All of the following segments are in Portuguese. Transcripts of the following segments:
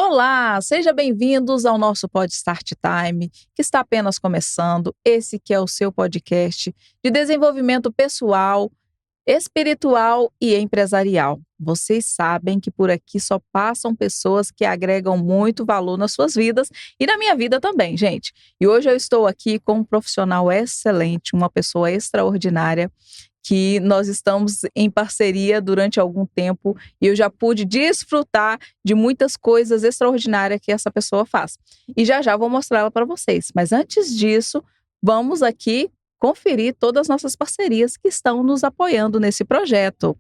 Olá, sejam bem-vindos ao nosso Pod Start Time, que está apenas começando. Esse que é o seu podcast de desenvolvimento pessoal, espiritual e empresarial. Vocês sabem que por aqui só passam pessoas que agregam muito valor nas suas vidas e na minha vida também, gente. E hoje eu estou aqui com um profissional excelente, uma pessoa extraordinária, que nós estamos em parceria durante algum tempo e eu já pude desfrutar de muitas coisas extraordinárias que essa pessoa faz. E já já vou mostrá-la para vocês. Mas antes disso, vamos aqui conferir todas as nossas parcerias que estão nos apoiando nesse projeto.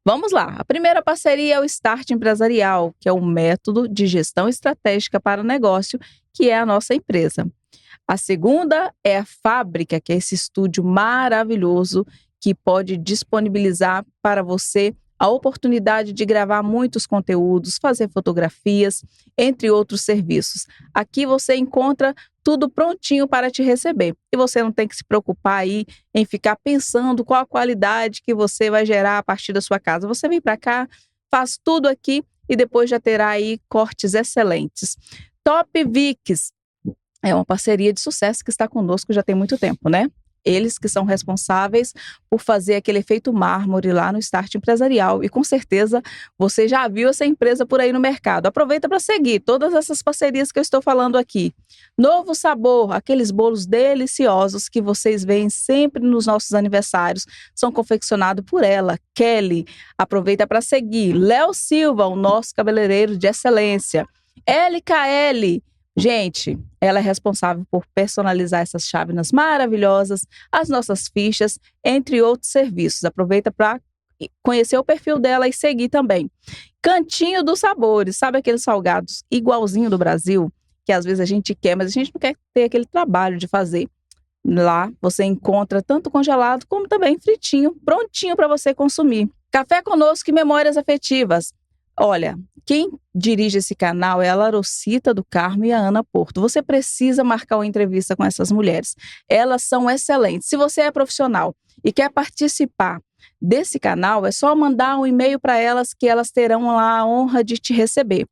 Vamos lá. A primeira parceria é o Start Empresarial, que é um método de gestão estratégica para o negócio, que é a nossa empresa. A segunda é a Fábrica, que é esse estúdio maravilhoso que pode disponibilizar para você a oportunidade de gravar muitos conteúdos, fazer fotografias, entre outros serviços. Aqui você encontra tudo prontinho para te receber. E você não tem que se preocupar aí em ficar pensando qual a qualidade que você vai gerar a partir da sua casa. Você vem para cá, faz tudo aqui e depois já terá aí cortes excelentes. Top Vix é uma parceria de sucesso que está conosco já tem muito tempo, né? Eles que são responsáveis por fazer aquele efeito mármore lá no Start Empresarial. E com certeza você já viu essa empresa por aí no mercado. Aproveita para seguir todas essas parcerias que eu estou falando aqui. Novo Sabor, aqueles bolos deliciosos que vocês veem sempre nos nossos aniversários, são confeccionados por ela, Kelly. Aproveita para seguir. Léo Silva, o nosso cabeleireiro de excelência. LKL. Gente, ela é responsável por personalizar essas chávenas maravilhosas, as nossas fichas, entre outros serviços. Aproveita para conhecer o perfil dela e seguir também. Cantinho dos Sabores, sabe aqueles salgados igualzinho do Brasil, que às vezes a gente quer, mas a gente não quer ter aquele trabalho de fazer. Lá você encontra tanto congelado como também fritinho, prontinho para você consumir. Café Conosco e Memórias Afetivas. Olha, quem dirige esse canal é a Larocita do Carmo e a Ana Porto. Você precisa marcar uma entrevista com essas mulheres. Elas são excelentes. Se você é profissional e quer participar desse canal, é só mandar um e-mail para elas que elas terão lá a honra de te receber.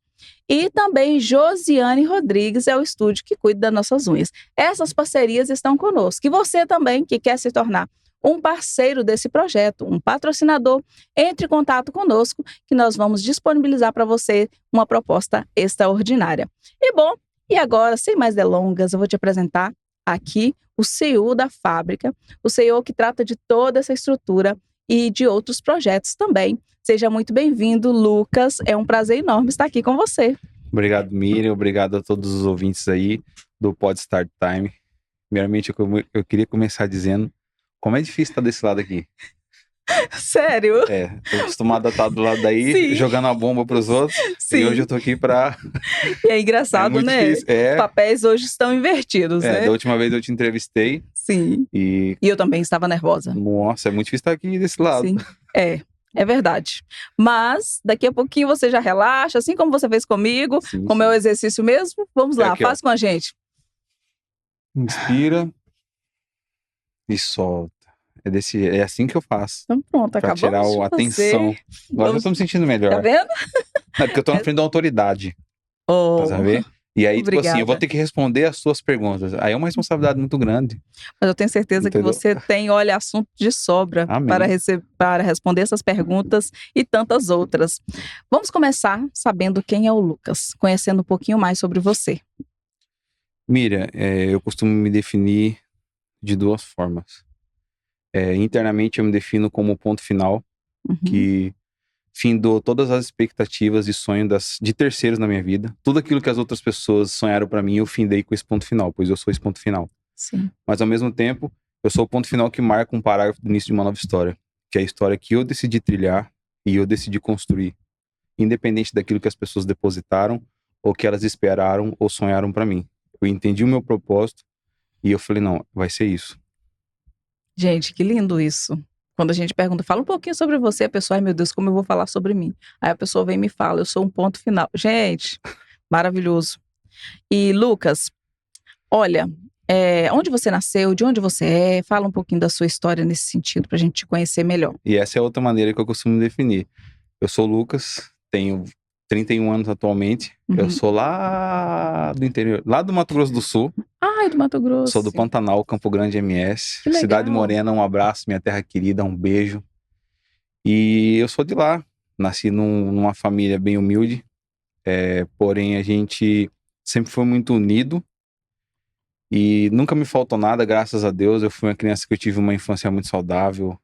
E também Josiane Rodrigues é o estúdio que cuida das nossas unhas. Essas parcerias estão conosco. E você também, que quer se tornar um parceiro desse projeto, um patrocinador, entre em contato conosco que nós vamos disponibilizar para você uma proposta extraordinária. E bom, e agora, sem mais delongas, eu vou te apresentar aqui o CEO da Fábrica, o CEO que trata de toda essa estrutura e de outros projetos também. Seja muito bem-vindo, Lucas. É um prazer enorme estar aqui com você. Obrigado, Miriam. Obrigado a todos os ouvintes aí do Pod Start Time. Primeiramente, eu queria começar dizendo como é difícil estar desse lado aqui. Sério? Tô acostumado a estar do lado daí, Sim. Jogando a bomba para os outros. Sim. E hoje eu tô aqui para... E é engraçado, né? Difícil. Os papéis hoje estão invertidos, né? Da última vez eu te entrevistei. Sim. E eu também estava nervosa. Nossa, é muito difícil estar aqui desse lado. Sim, é verdade. Mas daqui a pouquinho você já relaxa, assim como você fez comigo, sim, como é o exercício mesmo. Vamos lá, aqui, faz com a gente. Inspira e solta. É assim que eu faço. Então pronto, pra acabamos tirar de a tensão. Agora eu tô me sentindo melhor. Tá vendo? É porque eu tô na frente da autoridade. Oh, tá vendo? E aí, obrigada. Tipo assim, eu vou ter que responder as suas perguntas. Aí é uma responsabilidade muito grande. Mas eu tenho certeza Entendeu? que você tem, olha, assunto de sobra para responder essas perguntas e tantas outras. Vamos começar sabendo quem é o Lucas, conhecendo um pouquinho mais sobre você. Miriam, eu costumo me definir de duas formas. Internamente eu me defino como ponto final, que findou todas as expectativas e sonhos de terceiros na minha vida. Tudo aquilo que as outras pessoas sonharam para mim, eu findei com esse ponto final, pois eu sou esse ponto final. Sim. Mas ao mesmo tempo, eu sou o ponto final que marca um parágrafo do início de uma nova história, que é a história que eu decidi trilhar e eu decidi construir, independente daquilo que as pessoas depositaram ou que elas esperaram ou sonharam para mim. Eu entendi o meu propósito e eu falei, não, vai ser isso. Gente, que lindo isso. Quando a gente pergunta, fala um pouquinho sobre você, a pessoa, ai meu Deus, como eu vou falar sobre mim? Aí a pessoa vem e me fala, eu sou um ponto final. Gente, maravilhoso. E Lucas, olha, onde você nasceu, de onde você é, fala um pouquinho da sua história nesse sentido, pra gente te conhecer melhor. E essa é outra maneira que eu costumo me definir. Eu sou o Lucas, tenho 31 anos atualmente. Eu sou lá do interior, lá do Mato Grosso do Sul. Ah, é do Mato Grosso. Sou do Pantanal, Campo Grande, MS. Que legal. Cidade Morena, um abraço, minha terra querida, um beijo. E eu sou de lá. Nasci numa família bem humilde. Porém, a gente sempre foi muito unido. E nunca me faltou nada, graças a Deus. Eu fui uma criança que eu tive uma infância muito saudável.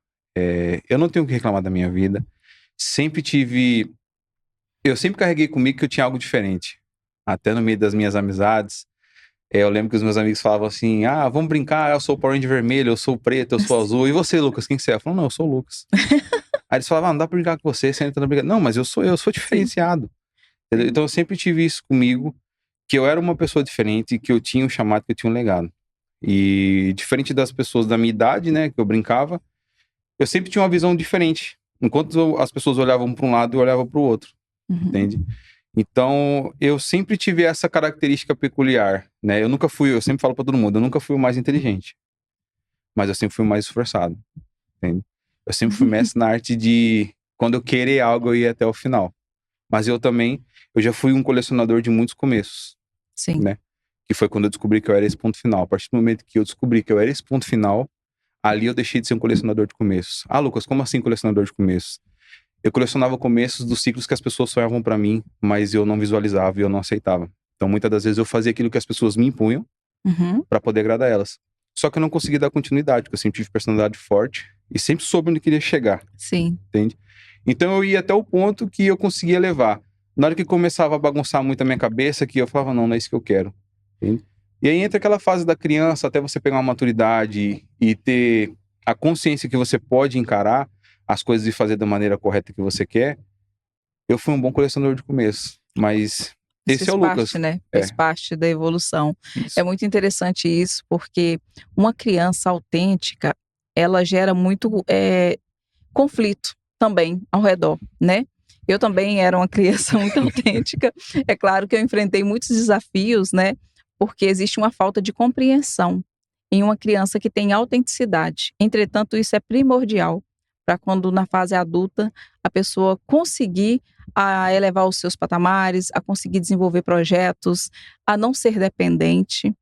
Eu não tenho o que reclamar da minha vida. Eu sempre carreguei comigo que eu tinha algo diferente. Até no meio das minhas amizades. Eu lembro que os meus amigos falavam assim, vamos brincar, eu sou o Power Ranger vermelho, eu sou o preto, eu sou o azul. E você, Lucas, quem que você é? Eu falava, não, eu sou o Lucas. Aí eles falavam, não dá pra brincar com você entra na brincadeira. Não, mas eu sou diferenciado. Então eu sempre tive isso comigo, que eu era uma pessoa diferente, que eu tinha um chamado, que eu tinha um legado. E diferente das pessoas da minha idade, né, que eu brincava, eu sempre tinha uma visão diferente. Enquanto as pessoas olhavam para um lado, eu olhava para o outro. Entende? Então, eu sempre tive essa característica peculiar, né? Eu sempre falo para todo mundo, eu nunca fui o mais inteligente. Mas eu sempre fui o mais esforçado. Entende? Eu sempre fui mestre na arte de, quando eu querer algo, eu ir até o final. Mas eu já fui um colecionador de muitos começos. Sim. Né? Que foi quando eu descobri que eu era esse ponto final. A partir do momento que eu descobri que eu era esse ponto final, ali eu deixei de ser um colecionador de começos. Lucas, como assim colecionador de começos? Eu colecionava começos dos ciclos que as pessoas sonhavam pra mim, mas eu não visualizava e eu não aceitava. Então, muitas das vezes eu fazia aquilo que as pessoas me impunham pra poder agradar elas. Só que eu não consegui dar continuidade, porque eu sempre tive personalidade forte e sempre soube onde queria chegar. Sim. Entende? Então, eu ia até o ponto que eu conseguia levar. Na hora que começava a bagunçar muito a minha cabeça, que eu falava, não é isso que eu quero. Entende? E aí entra aquela fase da criança, até você pegar uma maturidade e ter a consciência que você pode encarar as coisas e fazer da maneira correta que você quer. Eu fui um bom colecionador de começo, mas esse é o Lucas. Né? Fez parte da evolução. Isso. É muito interessante isso, porque uma criança autêntica, ela gera muito conflito também ao redor, né? Eu também era uma criança muito autêntica. É claro que eu enfrentei muitos desafios, né? Porque existe uma falta de compreensão em uma criança que tem autenticidade. Entretanto, isso é primordial para quando na fase adulta a pessoa conseguir elevar os seus patamares, a conseguir desenvolver projetos, a não ser dependente.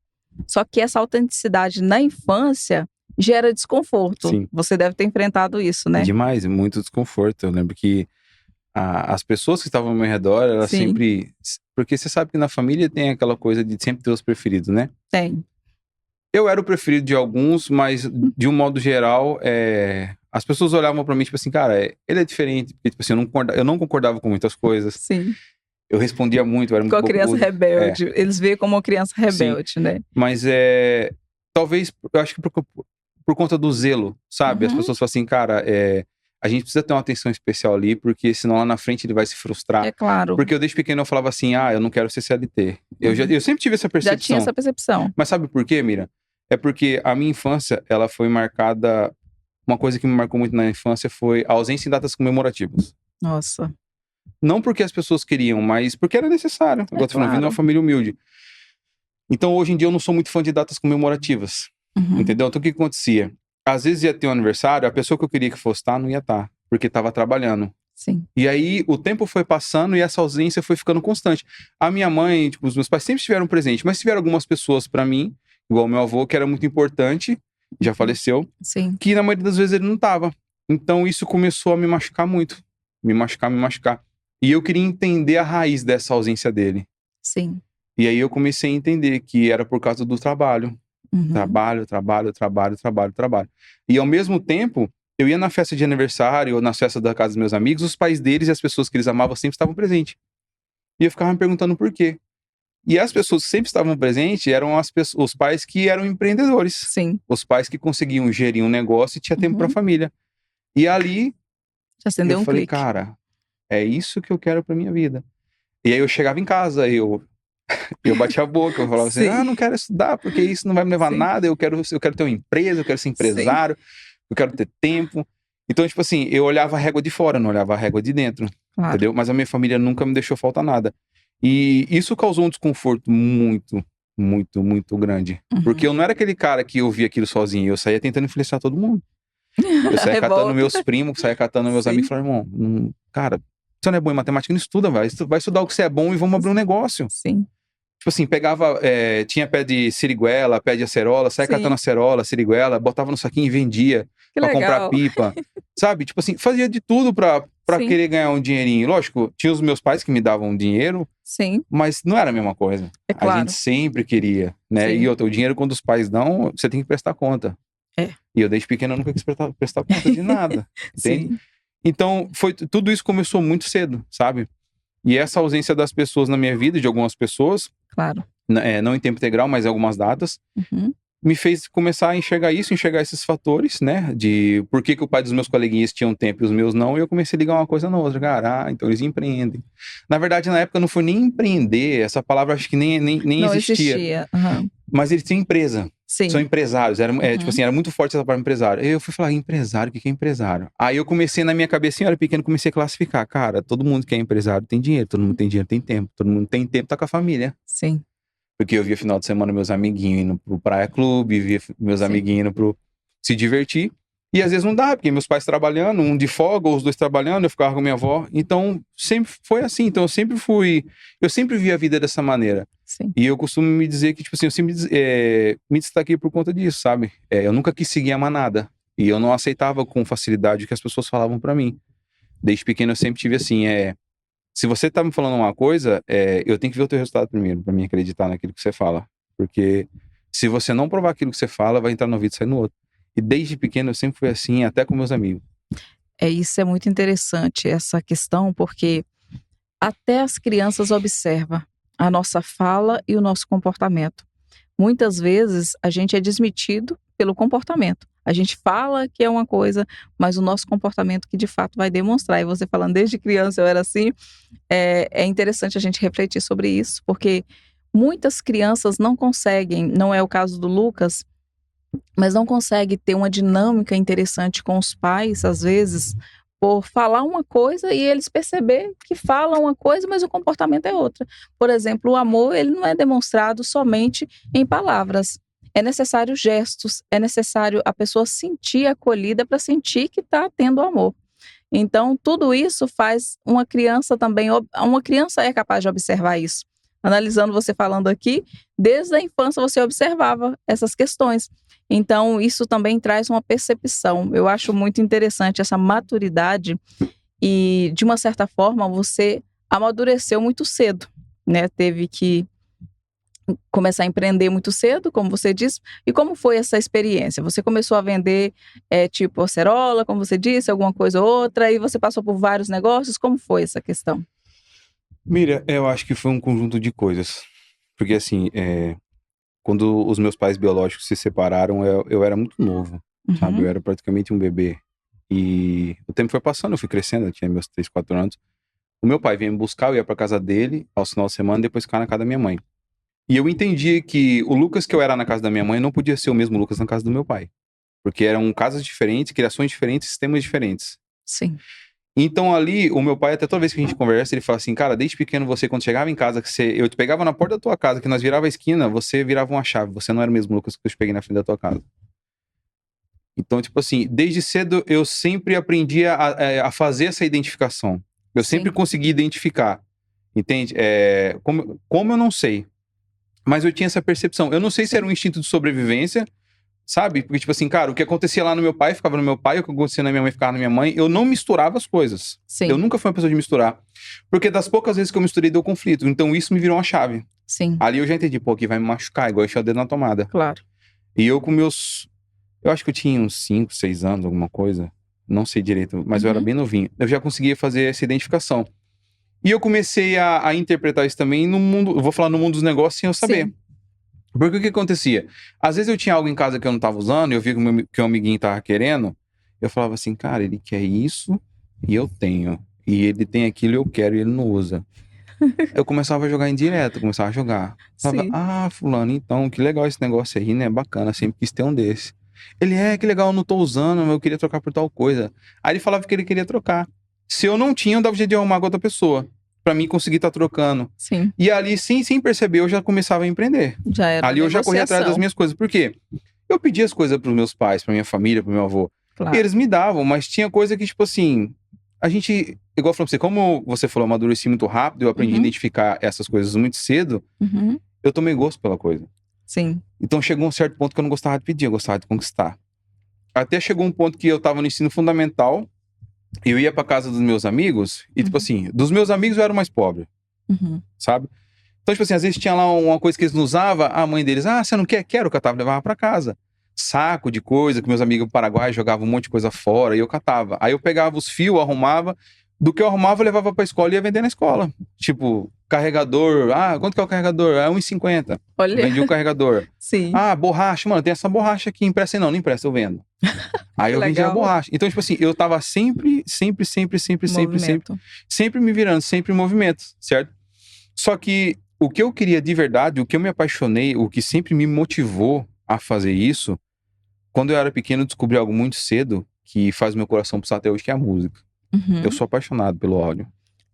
Só que essa autenticidade na infância gera desconforto. Sim. Você deve ter enfrentado isso, né? Demais, muito desconforto. Eu lembro que as pessoas que estavam ao meu redor, elas Sim. sempre... Porque você sabe que na família tem aquela coisa de sempre ter os preferidos, né? Tem. Eu era o preferido de alguns, mas de um modo geral, as pessoas olhavam pra mim, tipo assim, cara, ele é diferente. Porque, tipo assim, eu não concordava com muitas coisas. Sim. Eu respondia muito, eu era muito Com a criança bocudo. rebelde. Eles veem como uma criança rebelde, né? Mas talvez, eu acho que por conta do zelo, sabe? As pessoas falam assim, cara, a gente precisa ter uma atenção especial ali, porque senão lá na frente ele vai se frustrar. É claro. Porque eu desde pequeno eu falava assim, eu não quero ser CLT. Eu sempre tive essa percepção. Já tinha essa percepção. Mas sabe por quê, Mira? É porque a minha infância, ela foi marcada... Uma coisa que me marcou muito na infância foi a ausência em datas comemorativas. Nossa. Não porque as pessoas queriam, mas porque era necessário. Eu tô falando, vindo de uma família humilde. Então, hoje em dia, eu não sou muito fã de datas comemorativas. Entendeu? Então, o que acontecia? Às vezes ia ter um aniversário, a pessoa que eu queria que fosse estar, não ia estar. Porque estava trabalhando. Sim. E aí, o tempo foi passando e essa ausência foi ficando constante. A minha mãe, tipo, os meus pais sempre estiveram presentes. Mas tiveram algumas pessoas pra mim, igual o meu avô, que era muito importante, já faleceu. Sim. Que na maioria das vezes ele não tava. Então, isso começou a me machucar muito. Me machucar. E eu queria entender a raiz dessa ausência dele. Sim. E aí eu comecei a entender que era por causa do trabalho. Trabalho. E ao mesmo tempo, eu ia na festa de aniversário ou na festa da casa dos meus amigos, os pais deles e as pessoas que eles amavam sempre estavam presentes. E eu ficava me perguntando por quê. E as pessoas que sempre estavam presentes eram os pais que eram empreendedores. Sim. Os pais que conseguiam gerir um negócio e tinha tempo pra família. E ali, já acendeu eu falei, clique. cara, é isso que eu quero pra minha vida. E aí eu chegava em casa, eu batia a boca, eu falava assim, não quero estudar, porque isso não vai me levar a nada, eu quero ter uma empresa, eu quero ser empresário, eu quero ter tempo. Então, tipo assim, eu olhava a régua de fora, não olhava a régua de dentro, entendeu? Mas a minha família nunca me deixou faltar nada. E isso causou um desconforto muito, muito, muito grande. Porque eu não era aquele cara que eu via aquilo sozinho, eu saía tentando influenciar todo mundo. Eu saía catando meus primos, saía catando meus amigos e falava, irmão, cara, Você não é bom em matemática, não estuda, vai estudar o que você é bom e vamos abrir um negócio. Sim. Tipo assim, pegava, tinha pé de siriguela, pé de acerola, saia catando acerola, siriguela, botava no saquinho e vendia pra comprar pipa, sabe? Tipo assim, fazia de tudo pra querer ganhar um dinheirinho. Lógico, tinha os meus pais que me davam dinheiro, mas não era a mesma coisa. É claro. A gente sempre queria, né? Sim. E o dinheiro, quando os pais dão, você tem que prestar conta. E eu, desde pequeno, eu nunca quis prestar conta de nada, entende? Sim. Então, tudo isso começou muito cedo, sabe? E essa ausência das pessoas na minha vida, de algumas pessoas, claro, não em tempo integral, mas em algumas datas, me fez começar a enxergar esses fatores, né? De por que o pai dos meus coleguinhas tinham tempo e os meus não, e eu comecei a ligar uma coisa na outra. Cara, então eles empreendem. Na verdade, na época não foi nem empreender, essa palavra acho que nem não existia. Mas eles tinham empresa. Sim. São empresários. Tipo assim, era muito forte essa palavra empresário. Eu fui falar, empresário, o que é empresário? Aí eu comecei, na minha cabecinha, eu era pequeno, comecei a classificar. Cara, todo mundo que é empresário tem dinheiro, todo mundo tem dinheiro, tem tempo. Todo mundo tem tempo, tá com a família. Sim. Porque eu via final de semana meus amiguinhos indo pro Praia Clube, via meus amiguinhos indo pro se divertir. E às vezes não dava, porque meus pais trabalhando, um de folga, ou os dois trabalhando, eu ficava com minha avó. Então, sempre foi assim. Então, eu sempre vi a vida dessa maneira. Sim. E eu costumo me dizer que, tipo assim, eu sempre me destaquei por conta disso, sabe? Eu nunca quis seguir a manada. E eu não aceitava com facilidade o que as pessoas falavam pra mim. Desde pequeno eu sempre tive assim, se você tá me falando uma coisa, eu tenho que ver o teu resultado primeiro, pra mim acreditar naquilo que você fala. Porque se você não provar aquilo que você fala, vai entrar no ouvido e sair no outro. E desde pequeno eu sempre fui assim, até com meus amigos. Isso é muito interessante, essa questão, porque até as crianças observam a nossa fala e o nosso comportamento. Muitas vezes a gente é desmentido pelo comportamento. A gente fala que é uma coisa, mas o nosso comportamento que de fato vai demonstrar. E você falando desde criança eu era assim, é interessante a gente refletir sobre isso, porque muitas crianças não conseguem, não é o caso do Lucas, mas não consegue ter uma dinâmica interessante com os pais, às vezes, por falar uma coisa e eles perceber que falam uma coisa, mas o comportamento é outra. Por exemplo, o amor, ele não é demonstrado somente em palavras. É necessário gestos, é necessário a pessoa sentir acolhida para sentir que está tendo amor. Então, tudo isso faz uma criança também, uma criança é capaz de observar isso. Analisando você falando aqui, desde a infância você observava essas questões. Então, isso também traz uma percepção. Eu acho muito interessante essa maturidade e, de uma certa forma, você amadureceu muito cedo, né? Teve que começar a empreender muito cedo, como você disse. E como foi essa experiência? Você começou a vender tipo acerola, como você disse, alguma coisa ou outra, e você passou por vários negócios. Como foi essa questão? Mira, eu acho que foi um conjunto de coisas. Porque assim, quando os meus pais biológicos se separaram, eu era muito novo, sabe? Eu era praticamente um bebê. E o tempo foi passando, eu fui crescendo, eu tinha meus 3, 4 anos. O meu pai vinha me buscar, eu ia pra casa dele, aos finais de semana, depois ficava na casa da minha mãe. E eu entendi que o Lucas que eu era na casa da minha mãe não podia ser o mesmo Lucas na casa do meu pai. Porque eram casas diferentes, criações diferentes, sistemas diferentes. Sim. Então ali, o meu pai, até toda vez que a gente conversa, ele fala assim, cara, desde pequeno você, quando chegava em casa, eu te pegava na porta da tua casa, que nós virava a esquina, você virava uma chave, você não era o mesmo Lucas que eu te peguei na frente da tua casa. Então, tipo assim, desde cedo eu sempre aprendi a fazer essa identificação. Eu sempre consegui identificar, entende? Como eu não sei, mas eu tinha essa percepção. Eu não sei se era um instinto de sobrevivência, sabe? Porque, tipo assim, cara, o que acontecia lá no meu pai ficava no meu pai, o que acontecia na minha mãe ficava na minha mãe. Eu não misturava as coisas. Sim. Eu nunca fui uma pessoa de misturar. Porque das poucas vezes que eu misturei, deu conflito. Então isso me virou uma chave. Sim. Ali eu já entendi, pô, aqui vai me machucar, igual encher o dedo na tomada. Claro. E eu com meus... Eu acho que eu tinha uns 5, 6 anos, alguma coisa. Não sei direito, mas eu era bem novinho. Eu já conseguia fazer essa identificação. E eu comecei a interpretar isso também no mundo... Eu vou falar no mundo dos negócios sem eu saber. Sim. Porque o que acontecia? Às vezes eu tinha algo em casa que eu não tava usando, eu via que o amiguinho tava querendo, eu falava assim, cara, ele quer isso e eu tenho. E ele tem aquilo e eu quero e ele não usa. Eu começava a jogar indireto, começava a jogar. Falava, fulano, então, que legal esse negócio aí, né? Bacana, sempre quis ter um desse. Ele, que legal, eu não tô usando, mas eu queria trocar por tal coisa. Aí ele falava que ele queria trocar. Se eu não tinha, eu dava jeito de arrumar com outra pessoa. Pra mim conseguir estar trocando. Sim. E ali, sem perceber, eu já começava a empreender. Já era ali eu já corria atrás das minhas coisas. Por quê? Eu pedia as coisas pros meus pais, pra minha família, pro meu avô. Claro. E eles me davam, mas tinha coisa que, tipo assim... a gente, igual eu falei pra você, como você falou, amadureci muito rápido, eu aprendi a identificar essas coisas muito cedo, eu tomei gosto pela coisa. Sim. Então chegou um certo ponto que eu não gostava de pedir, eu gostava de conquistar. Até chegou um ponto que eu tava no ensino fundamental, eu ia pra casa dos meus amigos, e tipo assim, dos meus amigos eu era o mais pobre, sabe? Então, tipo assim, às vezes tinha lá uma coisa que eles não usavam, a mãe deles, você não quer? Quero, eu catava e levava pra casa. Saco de coisa, que meus amigos do Paraguai jogavam um monte de coisa fora, e eu catava. Aí eu pegava os fios, arrumava, do que eu arrumava eu levava pra escola e ia vender na escola. Tipo, carregador, quanto que é o carregador? É R$1,50. Olha. Vendi o carregador. Sim. Borracha, mano, tem essa borracha aqui, empresta aí. Não empresta, eu vendo. Aí eu vendia a borracha. Então, tipo assim, eu tava sempre me virando, sempre em movimento, certo? Só que o que eu queria de verdade, o que eu me apaixonei, o que sempre me motivou a fazer isso, quando eu era pequeno, eu descobri algo muito cedo que faz meu coração pulsar até hoje, que é a música. Eu sou apaixonado pelo áudio.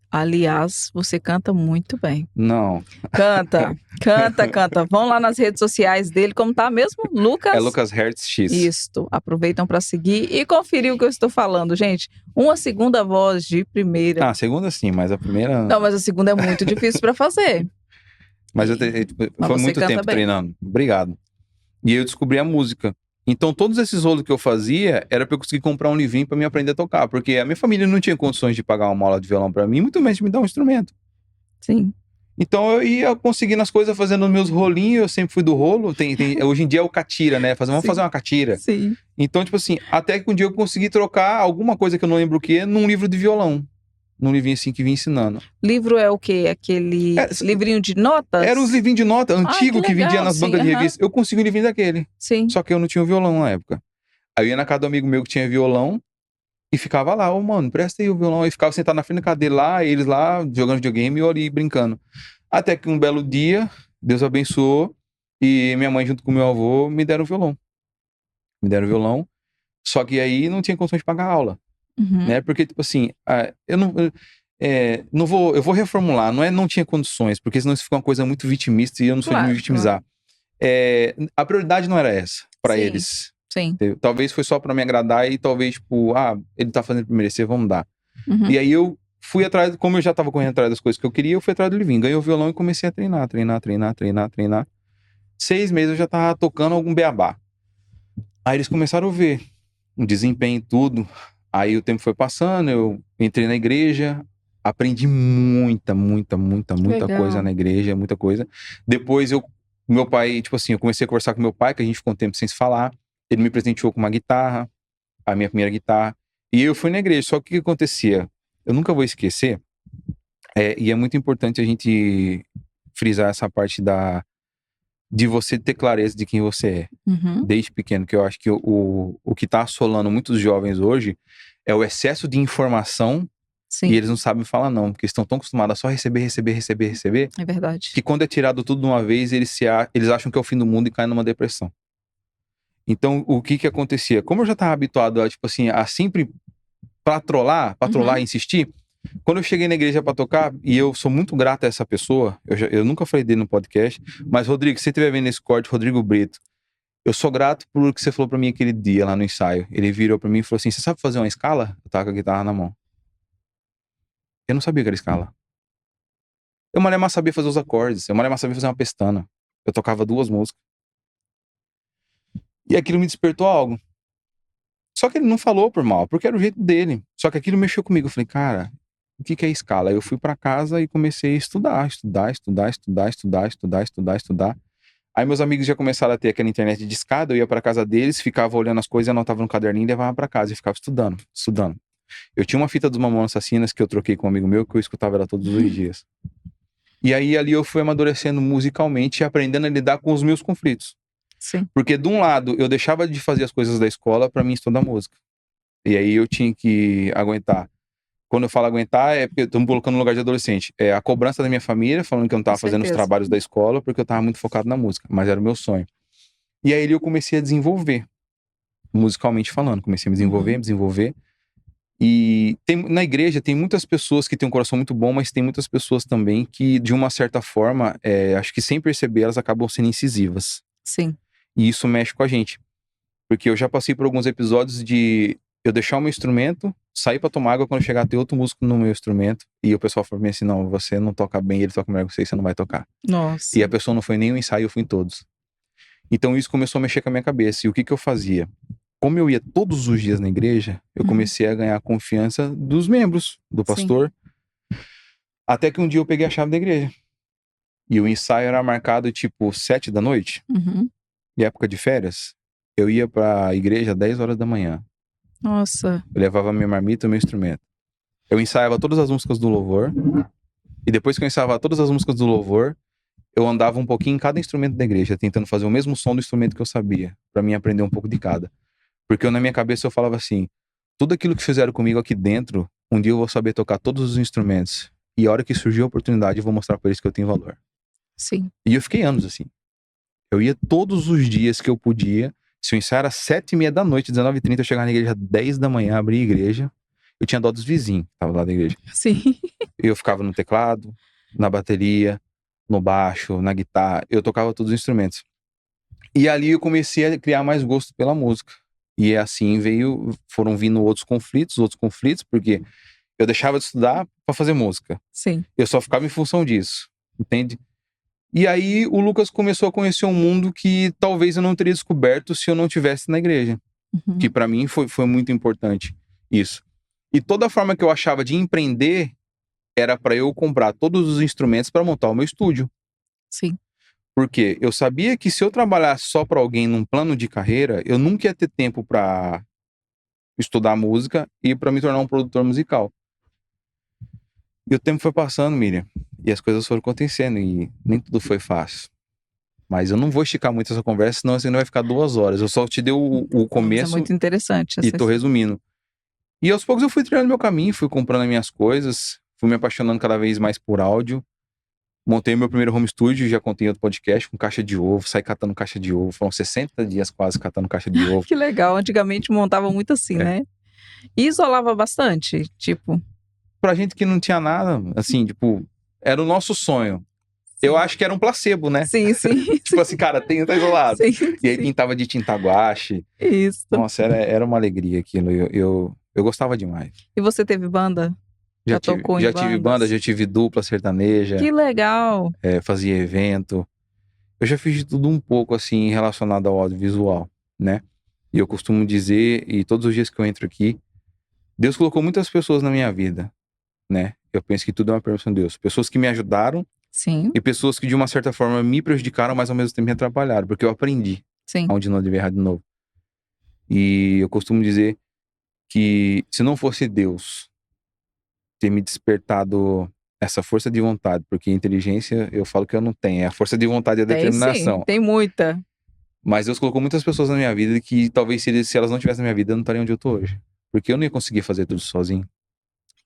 Aliás, você canta muito bem. Não. Canta. Vão lá nas redes sociais dele, como tá mesmo? Lucas? É Lucas Hertz X. Isto. Aproveitam para seguir e conferir o que eu estou falando, gente. Uma segunda voz de primeira. A segunda sim, mas a primeira... Não, mas a segunda é muito difícil para fazer. Mas foi muito tempo treinando. Obrigado. E eu descobri a música. Então, todos esses rolos que eu fazia era pra eu conseguir comprar um livrinho pra me aprender a tocar. Porque a minha família não tinha condições de pagar uma aula de violão pra mim, muito menos de me dar um instrumento. Sim. Então, eu ia conseguindo as coisas, fazendo os meus rolinhos. Eu sempre fui do rolo. Hoje em dia é o catira, né? Vamos fazer uma catira. Sim. Então, tipo assim, até que um dia eu consegui trocar alguma coisa que eu não lembro o que, num livro de violão. Num livrinho assim que vinha ensinando. Livro é o quê? Aquele livrinho de notas? Era os livrinhos de nota antigo que vendia nas bancas de revista. Eu consegui um livrinho daquele. Sim. Só que eu não tinha um violão na época. Aí eu ia na casa do amigo meu que tinha violão e ficava lá, mano, presta aí o violão. Aí ficava sentado na frente da cadeira lá, eles lá, jogando videogame e eu ali brincando. Até que um belo dia, Deus abençoou, e minha mãe junto com meu avô me deram violão. Só que aí não tinha condições de pagar a aula. Né? Porque, tipo assim, eu vou reformular, não tinha condições, porque senão isso fica uma coisa muito vitimista e eu não sou de me vitimizar. A prioridade não era essa, pra eles. Sim. Talvez foi só pra me agradar e talvez, tipo, ele tá fazendo pra merecer, vamos dar. E aí eu fui atrás, como eu já tava correndo atrás das coisas que eu queria, eu fui atrás do livrinho, ganhei o violão e comecei a treinar. 6 meses eu já tava tocando algum beabá. Aí eles começaram a ver um desempenho e tudo. Aí o tempo foi passando, eu entrei na igreja, aprendi muita coisa na igreja, muita coisa. Depois meu pai, tipo assim, eu comecei a conversar com meu pai, que a gente ficou um tempo sem se falar. Ele me presenteou com uma guitarra, a minha primeira guitarra. E eu fui na igreja, só que o que acontecia? Eu nunca vou esquecer, e é muito importante a gente frisar essa parte de você ter clareza de quem você é, desde pequeno, que eu acho que o que tá assolando muitos jovens hoje é o excesso de informação. Sim. E eles não sabem falar não, porque estão tão acostumados a só receber. É verdade. Que quando é tirado tudo de uma vez, eles acham que é o fim do mundo e caem numa depressão. Então, o que acontecia? Como eu já tava habituado a, tipo assim, a sempre trollar e insistir, quando eu cheguei na igreja pra tocar, e eu sou muito grato a essa pessoa, eu nunca falei dele no podcast, mas Rodrigo, se você estiver vendo esse corte, Rodrigo Brito, eu sou grato por o que você falou pra mim aquele dia lá no ensaio. Ele virou pra mim e falou assim, você sabe fazer uma escala? Eu tava com a guitarra na mão. Eu não sabia que era escala. Eu mais sabia fazer os acordes, eu mais sabia fazer uma pestana. Eu tocava 2 músicas. E aquilo me despertou algo. Só que ele não falou por mal, porque era o jeito dele. Só que aquilo mexeu comigo. Eu falei, cara, o que é escala? Aí eu fui pra casa e comecei a estudar. Aí meus amigos já começaram a ter aquela internet de escada, eu ia pra casa deles, ficava olhando as coisas, anotava no caderninho e levava pra casa e ficava estudando. Eu tinha uma fita dos Mamonas Assassinas que eu troquei com um amigo meu, que eu escutava ela todos os dias. E aí ali eu fui amadurecendo musicalmente e aprendendo a lidar com os meus conflitos. Sim. Porque de um lado eu deixava de fazer as coisas da escola pra mim estudar música. E aí eu tinha que aguentar. Quando eu falo aguentar, é porque eu tô me colocando no lugar de adolescente. É a cobrança da minha família, falando que eu não tava fazendo os trabalhos da escola, porque eu tava muito focado na música. Mas era o meu sonho. E aí eu comecei a desenvolver, musicalmente falando. Comecei a me desenvolver. E na igreja tem muitas pessoas que têm um coração muito bom, mas tem muitas pessoas também que, de uma certa forma, acho que sem perceber, elas acabam sendo incisivas. Sim. E isso mexe com a gente. Porque eu já passei por alguns episódios de eu deixar o meu instrumento, sair pra tomar água, quando chegar ter outro músico no meu instrumento, e o pessoal falou assim, não, você não toca bem, ele toca melhor que você não vai tocar. Nossa. E a pessoa não foi nem um ensaio, eu fui em todos. Então isso começou a mexer com a minha cabeça. E o que eu fazia? Como eu ia todos os dias na igreja, eu comecei a ganhar a confiança dos membros, do pastor. Até que um dia eu peguei a chave da igreja. E o ensaio era marcado tipo 7 da noite. E época de férias, eu ia pra igreja às 10 horas da manhã. Nossa. Eu levava minha marmita e meu instrumento. Eu ensaiava todas as músicas do louvor. E depois que eu ensaiava todas as músicas do louvor, eu andava um pouquinho em cada instrumento da igreja, tentando fazer o mesmo som do instrumento que eu sabia, pra mim aprender um pouco de cada. Porque na minha cabeça eu falava assim, tudo aquilo que fizeram comigo aqui dentro, um dia eu vou saber tocar todos os instrumentos. E a hora que surgiu a oportunidade, eu vou mostrar pra eles que eu tenho valor. Sim. E eu fiquei anos assim. Eu ia todos os dias que eu podia. Se o ensaio era 7h30 da noite, 19h30, eu chegava na igreja 10 da manhã, abria a igreja. Eu tinha dó dos vizinhos que estavam lá da igreja. Sim. Eu ficava no teclado, na bateria, no baixo, na guitarra. Eu tocava todos os instrumentos. E ali eu comecei a criar mais gosto pela música. E assim foram vindo outros conflitos, porque eu deixava de estudar para fazer música. Sim. Eu só ficava em função disso, entende? E aí o Lucas começou a conhecer um mundo que talvez eu não teria descoberto se eu não tivesse na igreja. Que para mim foi muito importante isso. E toda forma que eu achava de empreender era para eu comprar todos os instrumentos para montar o meu estúdio. Sim. Porque eu sabia que se eu trabalhasse só para alguém num plano de carreira, eu nunca ia ter tempo para estudar música e para me tornar um produtor musical. E o tempo foi passando, Miriam, e as coisas foram acontecendo e nem tudo foi fácil. Mas eu não vou esticar muito essa conversa, senão você não vai ficar 2 horas. Eu só te dei o começo. É muito interessante. E tô resumindo. E aos poucos eu fui trilhando meu caminho, fui comprando as minhas coisas, fui me apaixonando cada vez mais por áudio. Montei meu primeiro home studio, já contei em outro podcast, com caixa de ovo, saí catando caixa de ovo. Foram 60 dias quase catando caixa de ovo. Que legal. Antigamente montava muito assim, né? E isolava bastante, tipo... Pra gente que não tinha nada, assim, tipo, era o nosso sonho. Sim. Eu acho que era um placebo, né? Sim. Tipo assim, cara, tá isolado. Sim, e aí pintava de tinta guache. Isso. Nossa, era uma alegria aquilo. Eu gostava demais. E você teve banda? Já tocou em bandas? Já tive banda, já tive dupla sertaneja. Que legal! Fazia evento. Eu já fiz de tudo um pouco, assim, relacionado ao audiovisual, né? E eu costumo dizer, e todos os dias que eu entro aqui, Deus colocou muitas pessoas na minha vida, né? Eu penso que tudo é uma permissão de Deus. Pessoas que me ajudaram. Sim. E pessoas que, de uma certa forma, me prejudicaram, mas ao mesmo tempo me atrapalharam. Porque eu aprendi. Sim. Onde não devia errar de novo. E eu costumo dizer que se não fosse Deus ter me despertado essa força de vontade, porque inteligência eu falo que eu não tenho, é a força de vontade e a determinação. Sim, tem muita. Mas Deus colocou muitas pessoas na minha vida que talvez se elas não tivessem na minha vida, eu não estaria onde eu tô hoje. Porque eu não ia conseguir fazer tudo sozinho.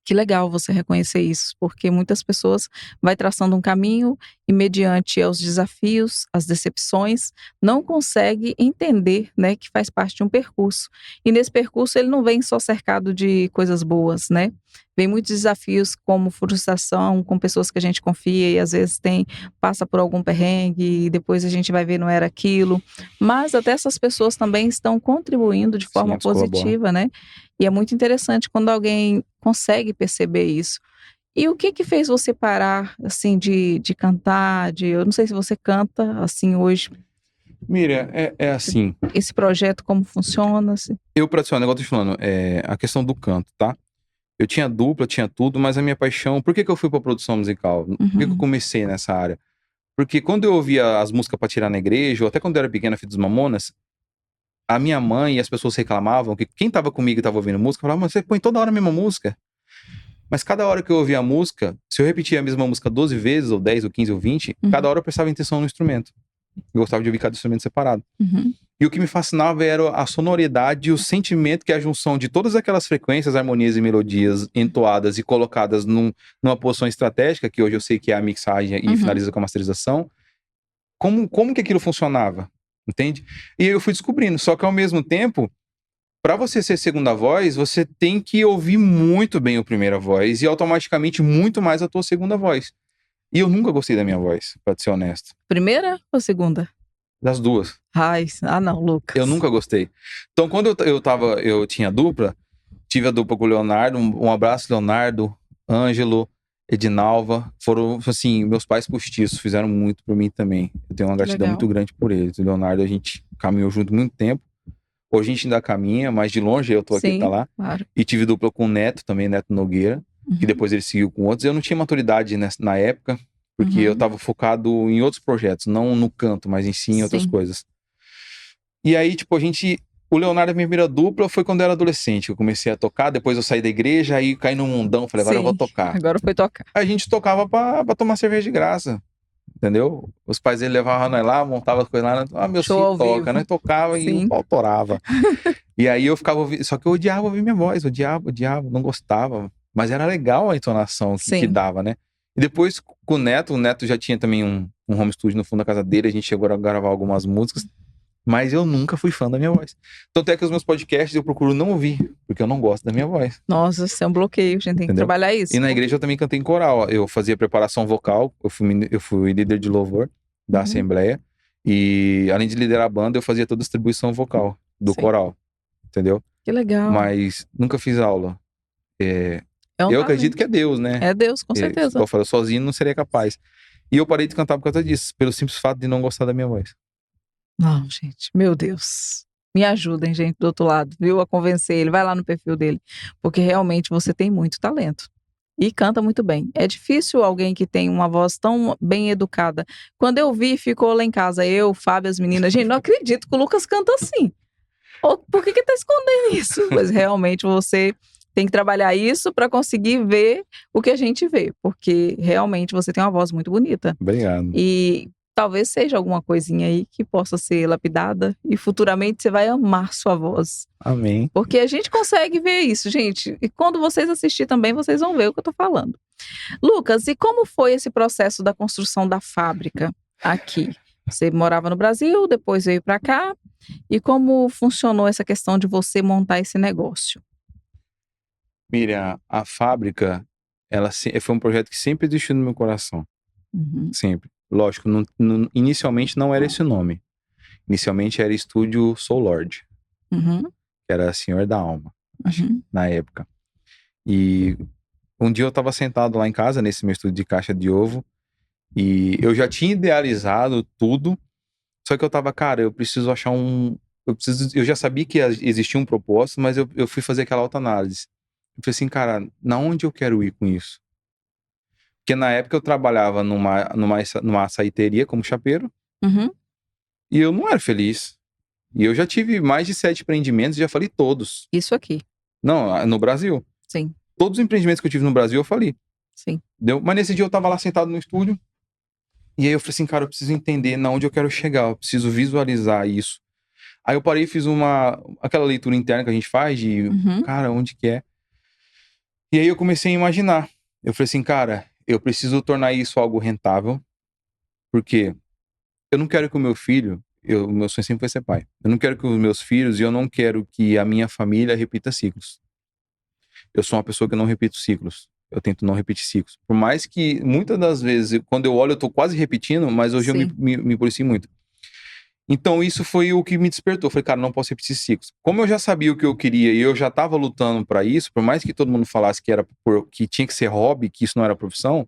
Que legal você reconhecer isso, porque muitas pessoas vai traçando um caminho e mediante aos desafios, as decepções, não consegue entender, né, que faz parte de um percurso. E nesse percurso ele não vem só cercado de coisas boas, né? Vem muitos desafios como frustração com pessoas que a gente confia e às vezes passa por algum perrengue e depois a gente vai ver não era aquilo. Mas até essas pessoas também estão contribuindo de forma positiva, né? E é muito interessante quando alguém consegue perceber isso. E o que fez você parar, assim, de cantar? Eu não sei se você canta, assim, hoje. Miriam, é assim. Esse projeto, como funciona? Assim? Eu, pra te falar, negócio eu tô te falando, a questão do canto, tá? Eu tinha dupla, tinha tudo, mas a minha paixão... Por que eu fui pra produção musical? Por que eu comecei nessa área? Porque quando eu ouvia as músicas pra tirar na igreja, ou até quando eu era pequena, filho dos Mamonas, a minha mãe e as pessoas reclamavam que quem tava comigo e tava ouvindo música, falava, mas você põe toda hora a mesma música. Mas cada hora que eu ouvia a música, se eu repetia a mesma música 12 vezes, ou 10, ou 15, ou 20, cada hora eu prestava atenção no instrumento. Eu gostava de ouvir cada instrumento separado. E o que me fascinava era a sonoridade e o sentimento que é a junção de todas aquelas frequências, harmonias e melodias entoadas e colocadas numa posição estratégica, que hoje eu sei que é a mixagem e finaliza com a masterização. Como que aquilo funcionava? Entende? E aí eu fui descobrindo. Só que ao mesmo tempo, para você ser segunda voz, você tem que ouvir muito bem a primeira voz e automaticamente muito mais a tua segunda voz. E eu nunca gostei da minha voz, pra ser honesto. Primeira ou segunda? Das duas. Não, Lucas. Eu nunca gostei. Então, quando eu tinha dupla, tive a dupla com o Leonardo, um abraço, Leonardo, Ângelo, Edinalva, foram, assim, meus pais postiços, fizeram muito por mim também. Eu tenho uma gratidão muito grande por eles. O Leonardo, a gente caminhou junto muito tempo. Hoje a gente ainda caminha, mas de longe eu tô aqui, tá lá. Claro. E tive dupla com o Neto também, Neto Nogueira, que depois ele seguiu com outros. Eu não tinha maturidade na época, porque eu tava focado em outros projetos, não no canto, mas em outras coisas. E aí, tipo, o Leonardo, a minha primeira dupla, foi quando eu era adolescente. Eu comecei a tocar, depois eu saí da igreja, aí caí no mundão, falei, agora eu vou tocar. Agora foi tocar. A gente tocava pra tomar cerveja de graça, entendeu? Os pais dele levavam nós lá, montavam as coisas lá, meu filho toca, nós tocava e o pau torava. E aí eu ficava ouvindo, só que eu odiava ouvir minha voz, odiava, não gostava. Mas era legal a entonação que dava, né? E depois com o Neto já tinha também um home studio no fundo da casa dele, a gente chegou a gravar algumas músicas. Mas eu nunca fui fã da minha voz. Tanto é que os meus podcasts eu procuro não ouvir, porque eu não gosto da minha voz. Nossa, isso é um bloqueio, a gente tem que trabalhar isso. E na igreja eu também cantei em coral. Eu fazia preparação vocal, eu fui líder de louvor da Assembleia. E além de liderar a banda, eu fazia toda a distribuição vocal do coral. Entendeu? Que legal. Mas nunca fiz aula. Eu acredito que é Deus, né? É Deus, com certeza. Eu falo, sozinho não seria capaz. E eu parei de cantar por causa disso, pelo simples fato de não gostar da minha voz. Não, gente, meu Deus. Me ajudem, gente, do outro lado, viu? A convencer ele. Vai lá no perfil dele. Porque realmente você tem muito talento. E canta muito bem. É difícil alguém que tem uma voz tão bem educada. Quando eu vi, ficou lá em casa, eu, Fábio, as meninas. Gente, não acredito que o Lucas canta assim. Por que tá escondendo isso? Mas realmente você tem que trabalhar isso para conseguir ver o que a gente vê. Porque realmente você tem uma voz muito bonita. Obrigado. E talvez seja alguma coisinha aí que possa ser lapidada e futuramente você vai amar sua voz. Amém. Porque a gente consegue ver isso, gente. E quando vocês assistirem também, vocês vão ver o que eu tô falando. Lucas, e como foi esse processo da construção da fábrica aqui? Você morava no Brasil, depois veio para cá. E como funcionou essa questão de você montar esse negócio? Miriam, a fábrica, foi um projeto que sempre existiu no meu coração. Sempre. Lógico, inicialmente não era esse o nome. Inicialmente era Estúdio Soul Lord. Que era Senhor da Alma, na época. E um dia eu tava sentado lá em casa, nesse meu estúdio de caixa de ovo, e eu já tinha idealizado tudo, só que eu tava, cara, eu preciso achar eu já sabia que existia um propósito, mas eu fui fazer aquela autoanálise. Eu falei assim, cara, na onde eu quero ir com isso? Porque na época eu trabalhava numa açaiteria como chapeiro. E eu não era feliz. E eu já tive mais de 7 empreendimentos e já falei todos. Isso aqui? Não, no Brasil. Sim. Todos os empreendimentos que eu tive no Brasil eu falei. Sim. Mas nesse dia eu tava lá sentado no estúdio. E aí eu falei assim, cara, eu preciso entender na onde eu quero chegar. Eu preciso visualizar isso. Aí eu parei e fiz aquela leitura interna que a gente faz de, cara, onde que é? E aí eu comecei a imaginar. Eu falei assim, cara, eu preciso tornar isso algo rentável, porque eu não quero que o meu filho, meu sonho sempre foi ser pai. Eu não quero que os meus filhos, e eu não quero que a minha família repita ciclos. Eu sou uma pessoa que não repito ciclos. Eu tento não repetir ciclos. Por mais que, muitas das vezes, quando eu olho, eu tô quase repetindo, mas hoje eu me policio muito. Então isso foi o que me despertou. Eu falei, cara, não posso repetir ciclos. Como eu já sabia o que eu queria e eu já tava lutando para isso, por mais que todo mundo falasse que tinha que ser hobby, que isso não era profissão,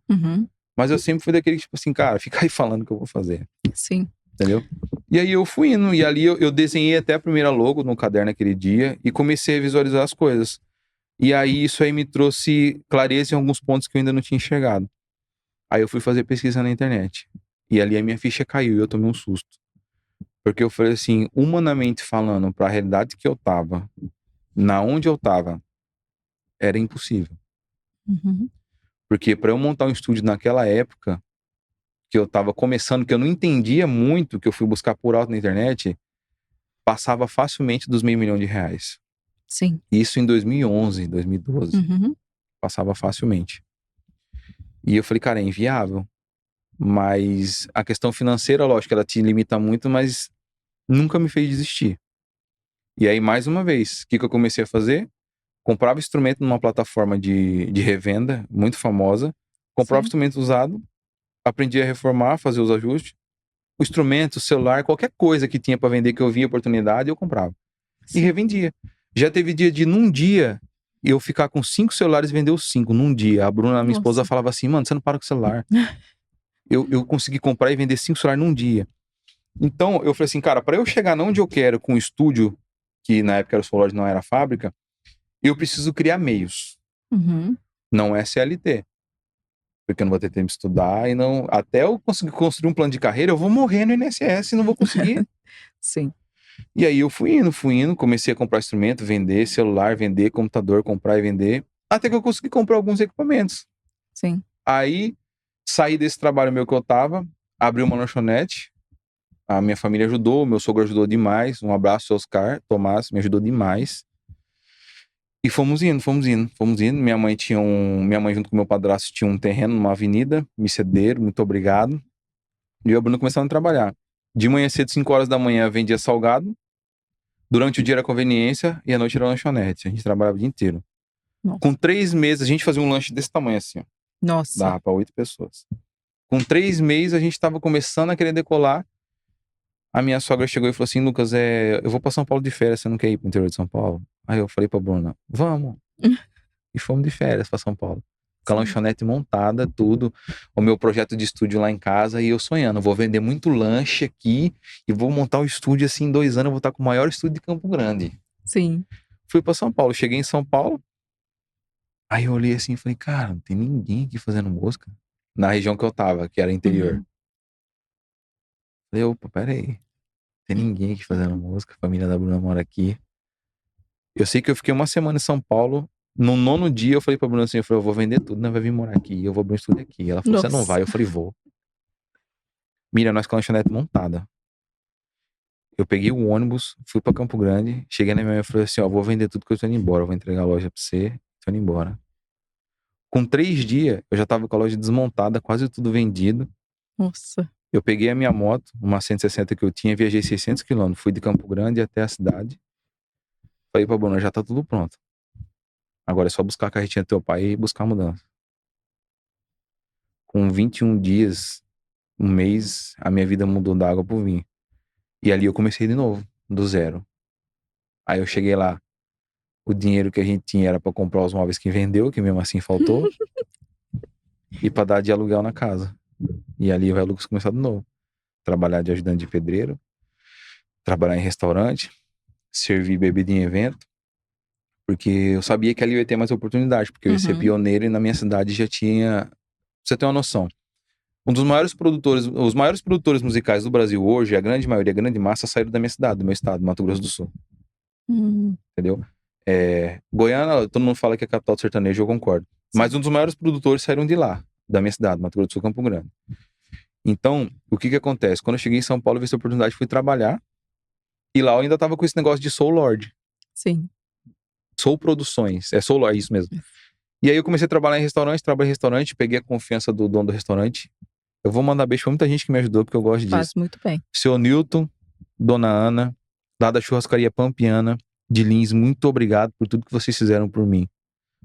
mas eu sempre fui daquele tipo assim, cara, fica aí falando o que eu vou fazer. Sim. Entendeu? E aí eu fui indo, e ali eu desenhei até a primeira logo no caderno naquele dia e comecei a visualizar as coisas. E aí isso aí me trouxe clareza em alguns pontos que eu ainda não tinha enxergado. Aí eu fui fazer pesquisa na internet. E ali a minha ficha caiu e eu tomei um susto. Porque eu falei assim, humanamente falando, para a realidade que eu tava, na onde eu tava, era impossível. Porque para eu montar um estúdio naquela época, que eu tava começando, que eu não entendia muito, que eu fui buscar por alto na internet, passava facilmente dos R$500 mil. Sim. Isso em 2011, 2012. Passava facilmente. E eu falei, cara, é inviável. Mas a questão financeira, lógico, ela te limita muito, mas nunca me fez desistir. E aí, mais uma vez, o que eu comecei a fazer? Comprava instrumento numa plataforma de revenda, muito famosa. Comprava instrumento usado, aprendi a reformar, fazer os ajustes. O instrumento, o celular, qualquer coisa que tinha para vender, que eu via oportunidade, eu comprava. E revendia. Já teve dia de, num dia, eu ficar com 5 celulares e vender os 5 num dia. A Bruna, minha esposa, Nossa. falava assim, mano, você não para com o celular. Eu consegui comprar e vender 5 celulares num dia. Então, eu falei assim, cara, para eu chegar onde eu quero com o estúdio, que na época era o Solord, não era a fábrica, eu preciso criar meios. Uhum. Não é CLT. Porque eu não vou ter tempo de estudar e não... Até eu conseguir construir um plano de carreira, eu vou morrer no INSS e não vou conseguir. Sim. E aí eu fui indo, comecei a comprar instrumento, vender celular, vender computador, comprar e vender, até que eu consegui comprar alguns equipamentos. Sim. Aí, saí desse trabalho meu que eu tava, abri uma lanchonete, a minha família ajudou, meu sogro ajudou demais, um abraço, Oscar, Tomás, me ajudou demais. E fomos indo. Minha mãe junto com meu padrasto tinha um terreno numa avenida, me cederam, muito obrigado. E eu e a Bruna começamos a trabalhar. De manhã cedo, 5 horas da manhã, vendia salgado. Durante o dia era conveniência e à noite era lanchonete. A gente trabalhava o dia inteiro. Nossa. Com 3 meses, a gente fazia um lanche desse tamanho assim, ó. Nossa. Dava pra 8 pessoas. Com 3 meses, a gente tava começando a querer decolar. A minha sogra chegou e falou assim, Lucas, eu vou pra São Paulo de férias, você não quer ir pro interior de São Paulo? Aí eu falei pra Bruna, vamos. E fomos de férias pra São Paulo. Com a lanchonete montada, tudo. O meu projeto de estúdio lá em casa e eu sonhando. Vou vender muito lanche aqui e vou montar o estúdio assim em 2 anos. Eu vou estar com o maior estúdio de Campo Grande. Sim. Fui pra São Paulo. Cheguei em São Paulo. Aí eu olhei assim e falei, cara, não tem ninguém aqui fazendo música. Na região que eu tava, que era interior. Uhum. Falei, opa, peraí. Tem ninguém aqui fazendo música. A família da Bruna mora aqui. Eu sei que eu fiquei uma semana em São Paulo. No 9º dia, eu falei pra Bruna assim, eu vou vender tudo, né? Vai vir morar aqui, eu vou abrir um estúdio aqui. Ela falou, você não vai? Eu falei, vou. Mira, nós com a lanchonete montada. Eu peguei o ônibus, fui pra Campo Grande, cheguei na minha mãe e falei assim, ó, vou vender tudo que eu tô indo embora, eu vou entregar a loja pra você, tô indo embora. Com 3 dias, eu já tava com a loja desmontada, quase tudo vendido. Nossa. Eu peguei a minha moto, uma 160 que eu tinha, viajei 600 quilômetros, fui de Campo Grande até a cidade. Falei pra Bruna, já tá tudo pronto. Agora é só buscar a carretinha do teu pai e buscar a mudança. Com 21 dias, um mês, a minha vida mudou da água pro vinho. E ali eu comecei de novo, do zero. Aí eu cheguei lá, o dinheiro que a gente tinha era pra comprar os móveis que vendeu, que mesmo assim faltou, e pra dar de aluguel na casa. E ali o Lucas começou de novo. Trabalhar de ajudante de pedreiro, trabalhar em restaurante, servir bebida em evento, porque eu sabia que ali eu ia ter mais oportunidade, porque eu ia ser pioneiro e na minha cidade já tinha... Pra você ter uma noção, os maiores produtores musicais do Brasil hoje, a grande maioria, a grande massa, saíram da minha cidade, do meu estado, Mato Grosso do Sul. Entendeu? Goiânia, todo mundo fala que é a capital do sertanejo, eu concordo. Sim. Mas um dos maiores produtores saíram de lá, da minha cidade, Mato Grosso do Sul, Campo Grande. Então, o que acontece? Quando eu cheguei em São Paulo, eu vi essa oportunidade, fui trabalhar, e lá eu ainda tava com esse negócio de Soul Lord. Sim. Soul Produções, Soul Lord, é isso mesmo. E aí eu comecei a trabalhar em restaurante, peguei a confiança do dono do restaurante. Eu vou mandar beijo pra muita gente que me ajudou, porque eu gosto disso. Faz muito bem. Seu Newton, Dona Ana, lá da churrascaria Pampiana, de Lins, muito obrigado por tudo que vocês fizeram por mim.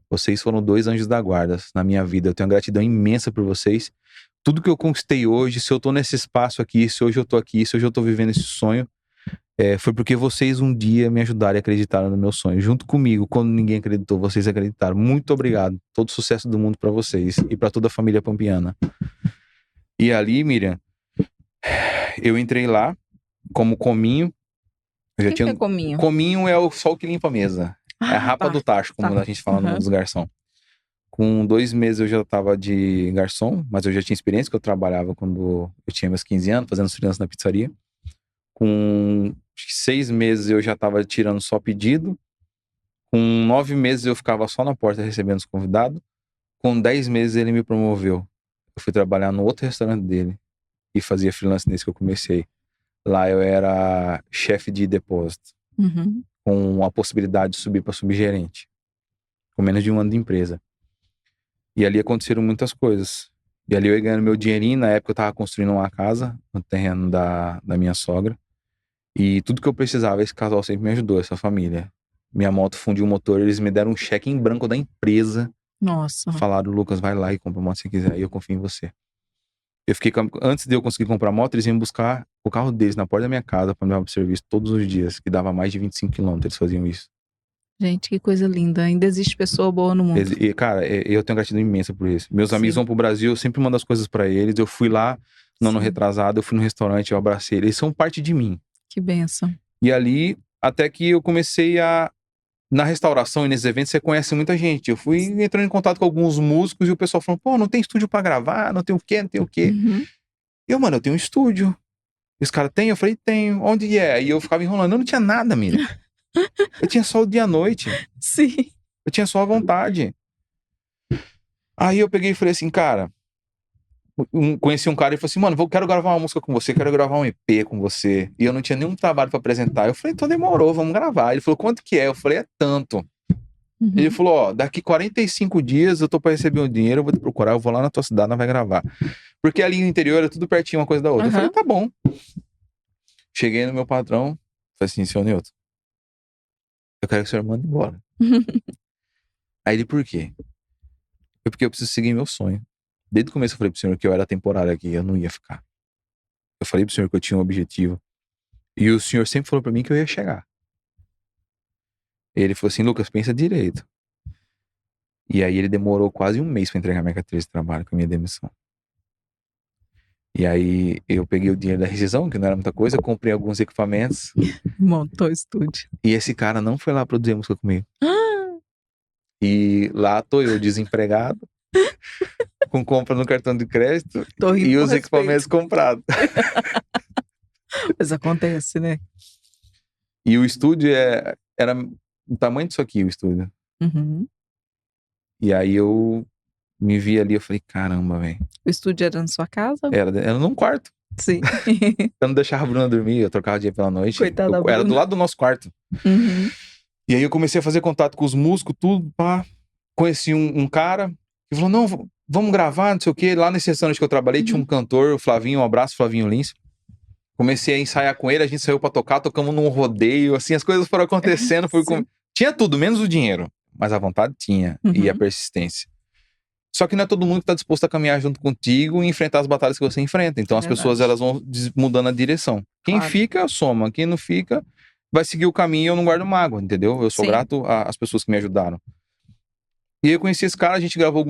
Vocês foram 2 anjos da guarda na minha vida. Eu tenho uma gratidão imensa por vocês. Tudo que eu conquistei hoje, se eu tô nesse espaço aqui, se hoje eu tô aqui, se hoje eu tô vivendo esse sonho, foi porque vocês um dia me ajudaram e acreditaram no meu sonho. Junto comigo, quando ninguém acreditou, vocês acreditaram. Muito obrigado. Todo o sucesso do mundo pra vocês e pra toda a família Pampiana. E ali, Miriam, eu entrei lá como cominho. O que é cominho? Cominho é o sol que limpa a mesa. É a rapa do tacho, como a gente fala no mundo dos garçom. Com 2 meses eu já tava de garçom, mas eu já tinha experiência, que eu trabalhava quando eu tinha meus 15 anos, fazendo freelance na pizzaria. Com 6 meses eu já tava tirando só pedido. Com 9 meses eu ficava só na porta recebendo os convidados. Com 10 meses ele me promoveu. Eu fui trabalhar no outro restaurante dele e fazia freelance nesse que eu comecei. Lá eu era chefe de depósito, com a possibilidade de subir para subgerente, com menos de 1 ano de empresa. E ali aconteceram muitas coisas. E ali eu ia ganhando meu dinheirinho. Na época eu tava construindo uma casa no terreno da minha sogra. E tudo que eu precisava, esse casal sempre me ajudou, essa família. Minha moto fundiu o motor, eles me deram um cheque em branco da empresa. Nossa. Falaram, Lucas, vai lá e compra a moto se quiser, e eu confio em você. Antes de eu conseguir comprar a moto, eles iam buscar o carro deles na porta da minha casa pra me levar pro serviço todos os dias, que dava mais de 25 quilômetros, eles faziam isso. Gente, que coisa linda. Ainda existe pessoa boa no mundo. E, cara, eu tenho gratidão imensa por isso. Meus amigos vão pro Brasil, eu sempre mando as coisas pra eles. Eu fui lá, no ano retrasado, eu fui no restaurante, eu abracei eles. Eles são parte de mim. Que bênção. E ali, até que eu comecei na restauração e nesses eventos, você conhece muita gente. Eu fui entrando em contato com alguns músicos e o pessoal falando, pô, não tem estúdio pra gravar, não tem o quê, não tem o quê. Uhum. E eu, mano, eu tenho um estúdio. E os caras, tem? Eu falei, tenho. Onde é? E eu ficava enrolando. Eu não tinha nada, Mira. Eu tinha só o dia e a noite. Sim. Eu tinha só a vontade. Aí eu peguei e falei assim, cara... Conheci um cara e falou assim, mano, quero gravar uma música com você, quero gravar um EP com você. E eu não tinha nenhum trabalho pra apresentar. Eu falei, então demorou, vamos gravar. Ele falou, quanto que é? Eu falei, é tanto. Uhum. Ele falou, ó, daqui 45 dias eu tô pra receber um dinheiro, eu vou te procurar, eu vou lá na tua cidade, nós vai gravar. Porque ali no interior é tudo pertinho uma coisa da outra. Eu falei, tá bom. Cheguei no meu patrão, falei assim, senhor Newton, eu quero que o senhor mande embora. Aí ele, por quê? Porque eu preciso seguir meu sonho. Desde o começo eu falei pro senhor que eu era temporário aqui, eu não ia ficar. Eu falei pro senhor que eu tinha um objetivo. E o senhor sempre falou pra mim que eu ia chegar. Ele falou assim, Lucas, pensa direito. E aí ele demorou quase um mês pra entregar minha carteira de trabalho com a minha demissão. E aí eu peguei o dinheiro da rescisão, que não era muita coisa, comprei alguns equipamentos. Montou o estúdio. E esse cara não foi lá produzir música comigo. E lá tô eu, desempregado, com compra no cartão de crédito e os equipamentos comprados. Mas acontece, né? E o estúdio era o tamanho disso aqui, o estúdio. Uhum. E aí eu me vi ali, eu falei, caramba, velho. O estúdio era na sua casa? Era num quarto. Sim. Eu não deixava a Bruna dormir, eu trocava dia pela noite. Coitada da Bruna. Era do lado do nosso quarto. Uhum. E aí eu comecei a fazer contato com os músicos, tudo, pá. Conheci um cara que falou, não, vamos gravar, não sei o quê. Lá nesse restaurante que eu trabalhei, tinha um cantor, o Flavinho, um abraço, Flavinho Lins. Comecei a ensaiar com ele, a gente saiu pra tocar, tocamos num rodeio, assim, as coisas foram acontecendo. Tinha tudo, menos o dinheiro. Mas a vontade tinha, e a persistência. Só que não é todo mundo que tá disposto a caminhar junto contigo e enfrentar as batalhas que você enfrenta. Então as pessoas, elas vão mudando a direção. Quem fica, soma. Quem não fica, vai seguir o caminho e eu não guardo mágoa, entendeu? Eu sou grato às pessoas que me ajudaram. E aí eu conheci esse cara, a gente gravou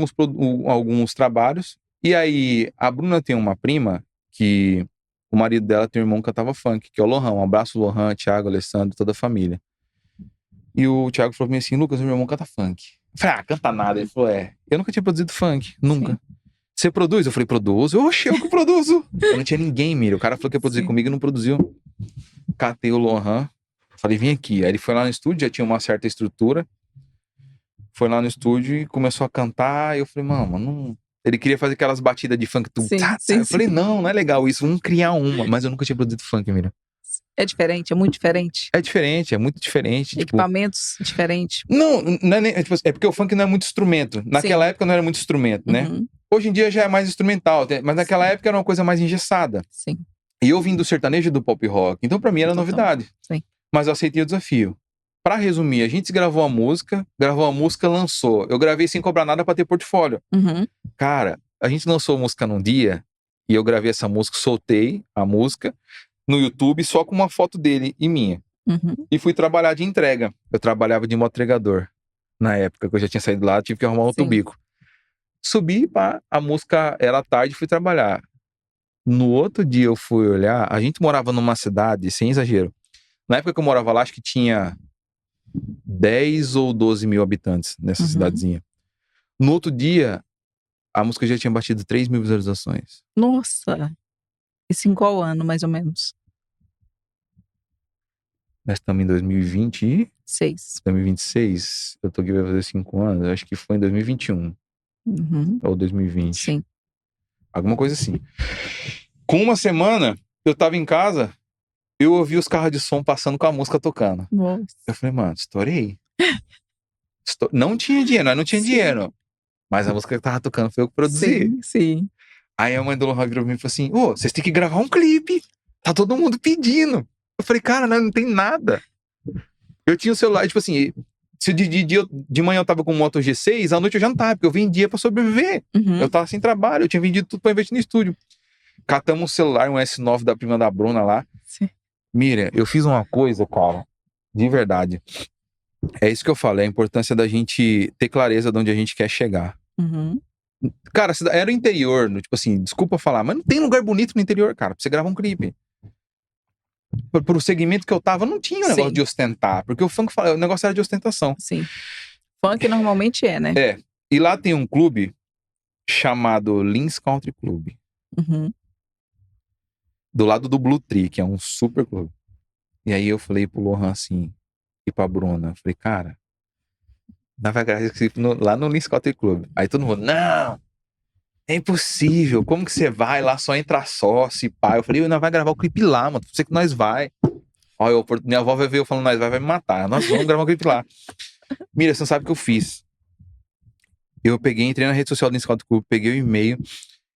alguns trabalhos. E aí, a Bruna tem uma prima que o marido dela tem um irmão que cantava funk, que é o Lohan. Um abraço, Lohan, Thiago, Alessandro, toda a família. E o Thiago falou pra mim assim, Lucas, meu irmão canta funk. Eu falei, canta nada. Ele falou, eu nunca tinha produzido funk, nunca. Sim. Você produz? Eu falei, produzo. Oxe, eu que produzo. Eu não tinha ninguém, Mira. O cara falou que ia produzir comigo e não produziu. Catei o Lohan. Falei, vem aqui. Aí ele foi lá no estúdio, já tinha uma certa estrutura. Foi lá no estúdio e começou a cantar. E eu falei, mano, não... Ele queria fazer aquelas batidas de funk. Eu falei, não é legal isso. Vamos criar uma. Mas eu nunca tinha produzido funk, Mira. É diferente, é muito diferente. É diferente, é muito diferente. Equipamentos diferentes. Não é nem, é porque o funk não é muito instrumento. Naquela época não era muito instrumento, né? Hoje em dia já é mais instrumental, mas naquela época era uma coisa mais engessada. Sim. E eu vim do sertanejo e do pop rock, então pra mim era novidade. Sim. Mas eu aceitei o desafio. Pra resumir, a gente gravou a música, lançou. Eu gravei sem cobrar nada pra ter portfólio. Cara, a gente lançou a música num dia e eu gravei essa música, soltei a música no YouTube só com uma foto dele e minha. E fui trabalhar de entrega. Eu trabalhava de motoentregador. Na época que eu já tinha saído lá, tive que arrumar outro bico. Subi, pá, a música era tarde, fui trabalhar. No outro dia eu fui olhar, a gente morava numa cidade, sem exagero. Na época que eu morava lá, acho que tinha 10 ou 12 mil habitantes nessa cidadezinha. No outro dia, a música já tinha batido 3 mil visualizações. Nossa! Isso em qual ano, mais ou menos? Nós estamos em 2026. 2026. Eu tô aqui vai fazer 5 anos. Acho que foi em 2021. Ou 2020. Sim. Alguma coisa assim. Com uma semana, eu tava em casa, eu ouvi os carros de som passando com a música tocando. Nossa. Eu falei, mano, estourei. Não tinha dinheiro, nós não tinha dinheiro. Mas a música que tava tocando foi eu que produzi. Sim. Aí a mãe do Lohan virou pra mim e falou assim, vocês têm que gravar um clipe. Tá todo mundo pedindo. Eu falei, cara, não tem nada. Eu tinha o celular, tipo assim, se de manhã eu tava com o Moto G6, à noite eu já não tava, porque eu vendia pra sobreviver. Eu tava sem trabalho, eu tinha vendido tudo pra investir no estúdio. Catamos um celular, um S9 da prima da Bruna lá. Sim. Mira, eu fiz uma coisa, cara, de verdade. É isso que eu falo, é a importância da gente ter clareza de onde a gente quer chegar. Uhum. Cara, era o interior, tipo assim, desculpa falar, mas não tem lugar bonito no interior, cara, pra você gravar um clipe. Pro segmento que eu tava, não tinha o negócio Sim. de ostentar, porque o negócio era de ostentação. Sim. Funk normalmente é, né? É. E lá tem um clube chamado Lins Country Club, Uhum. do lado do Blue Tree, que é um super clube. E aí eu falei pro Lohan assim, e pra Bruna, eu falei, cara, nós vai gravar esse clipe lá no Lins Country Club. Aí todo mundo, não, é impossível, como que você vai lá, só entra sócio e pá. Eu falei, nós vai gravar o clipe lá, mano, você que nós vai. Ó, minha avó vai ver eu falando, nós vai me matar, nós vamos gravar o clipe lá. Mira, você não sabe o que eu fiz. Eu entrei na rede social do Lins Country Club, peguei o e-mail,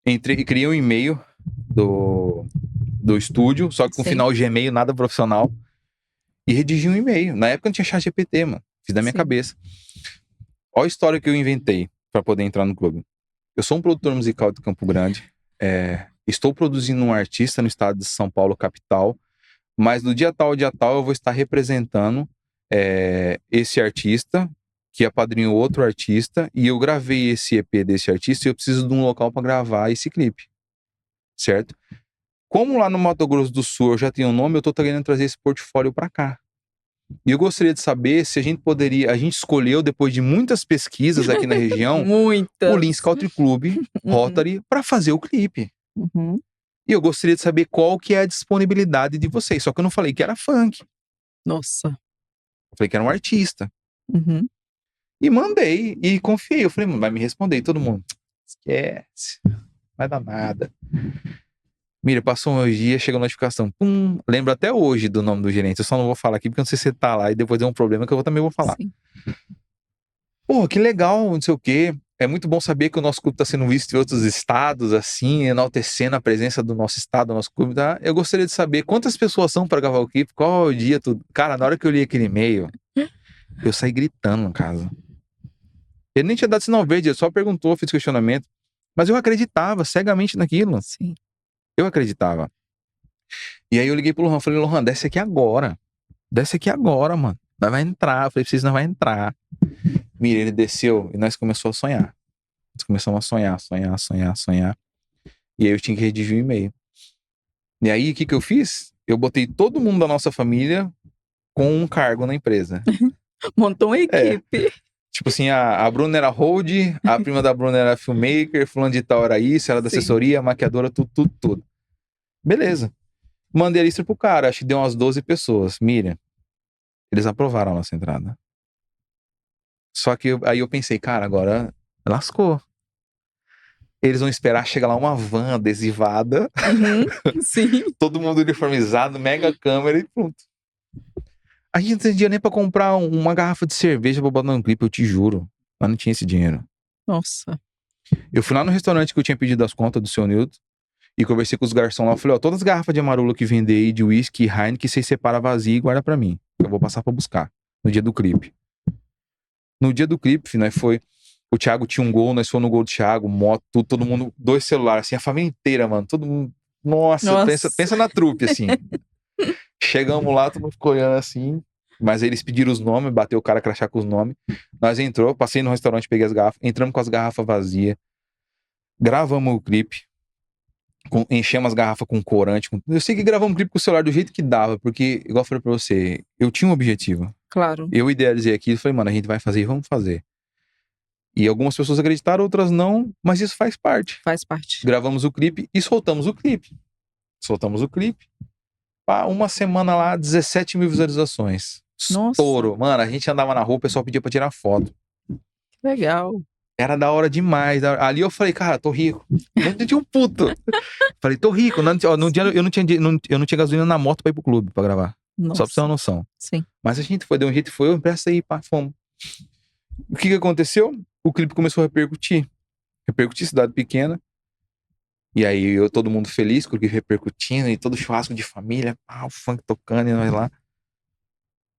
entrei e criei um e-mail do estúdio, só que com Sim. final Gmail, nada profissional. E redigi um e-mail. Na época não tinha chat GPT, mano. Fiz da minha Sim. cabeça. Olha a história que eu inventei pra poder entrar no clube. Eu sou um produtor musical de Campo Grande. Estou produzindo um artista no estado de São Paulo, capital. Mas no dia tal eu vou estar representando esse artista, que apadrinhou outro artista. E eu gravei esse EP desse artista e eu preciso de um local pra gravar esse clipe. Certo? Como lá no Mato Grosso do Sul eu já tenho um nome, eu tô querendo trazer esse portfólio pra cá. E eu gostaria de saber se a gente escolheu, depois de muitas pesquisas aqui na região, o Lins Country Club Rotary para fazer o clipe. Uhum. E eu gostaria de saber qual que é a disponibilidade de vocês. Só que eu não falei que era funk. Nossa. Eu falei que era um artista. Uhum. E mandei, e confiei. Eu falei, mano, vai me responder. E todo mundo, esquece, não vai dar nada. Mira, passou uns dias, chega a notificação. Pum, lembro até hoje do nome do gerente. Eu só não vou falar aqui porque eu não sei se você tá lá e depois é um problema que eu também vou falar. Sim. Pô, que legal, não sei o quê. É muito bom saber que o nosso clube tá sendo visto em outros estados, assim, enaltecendo a presença do nosso estado, do nosso clube, tá? Eu gostaria de saber quantas pessoas são para gravar o clipe, qual é o dia, tudo. Cara, na hora que eu li aquele e-mail, eu saí gritando na casa. Ele nem tinha dado sinal verde, ele só perguntou, fez questionamento. Mas eu acreditava cegamente naquilo. Sim. Eu acreditava. E aí eu liguei pro Lohan, falei, Lohan, desce aqui agora. Desce aqui agora, mano. Nós vai entrar. Eu falei, vocês não vai entrar. Mira, ele desceu e nós começamos a sonhar. Nós começamos a sonhar. E aí eu tinha que redigir um e-mail. E aí, o que eu fiz? Eu botei todo mundo da nossa família com um cargo na empresa. Montou uma equipe. Tipo assim, a Bruna era hold, a prima da Bruna era filmmaker, fulano de tal era isso, era da Sim. assessoria, maquiadora, tudo. Beleza. Mandei a lista pro cara, acho que deu umas 12 pessoas. Mira, eles aprovaram a nossa entrada. Só que aí eu pensei, cara, agora lascou. Eles vão esperar chegar lá uma van adesivada. Uhum. Sim. Todo mundo uniformizado, mega câmera e pronto. A gente não tem dinheiro nem pra comprar uma garrafa de cerveja pra botar no clipe, eu te juro. Mas não tinha esse dinheiro. Nossa. Eu fui lá no restaurante que eu tinha pedido as contas do seu Nilton e conversei com os garçons lá. Eu falei, ó, todas as garrafas de amarula que vender aí, de whisky e Heineken, vocês separam vazia e guarda pra mim. Eu vou passar pra buscar no dia do clipe. No dia do clipe, filho, nós foi... O Thiago tinha um gol, nós fomos no gol do Thiago, moto, tudo, todo mundo, 2 celulares, assim, a família inteira, mano. Todo mundo... Nossa. Pensa na trupe, assim. Chegamos lá, todo mundo ficou olhando assim. Mas eles pediram os nomes, bateu o cara crachá com os nomes. Nós entrou, passei no restaurante, peguei as garrafas, entramos com as garrafas vazias. Gravamos o clipe. Enchemos as garrafas com corante. Eu sei que gravamos um clipe com o celular do jeito que dava, porque, igual eu falei pra você, eu tinha um objetivo. Claro. Eu idealizei aquilo e falei, mano, a gente vai fazer e vamos fazer. E algumas pessoas acreditaram, outras não, mas isso faz parte. Faz parte. Gravamos o clipe e soltamos o clipe. Pá, uma semana lá, 17 mil visualizações. Nossa. Estouro. Mano, a gente andava na rua, o pessoal pedia pra tirar foto. Legal. Era da hora demais. Ali eu falei, cara, tô rico. Não tinha um puto. Falei, tô rico. No dia eu não tinha gasolina na moto pra ir pro clube pra gravar. Nossa. Só pra você ter uma noção. Sim. Mas a gente foi, deu um jeito e foi, eu empresta aí, pá, fomos. O que aconteceu? O clipe começou a repercutir. Cidade pequena. E aí todo mundo feliz com o clipe repercutindo e todo churrasco de família, o funk tocando e nós lá.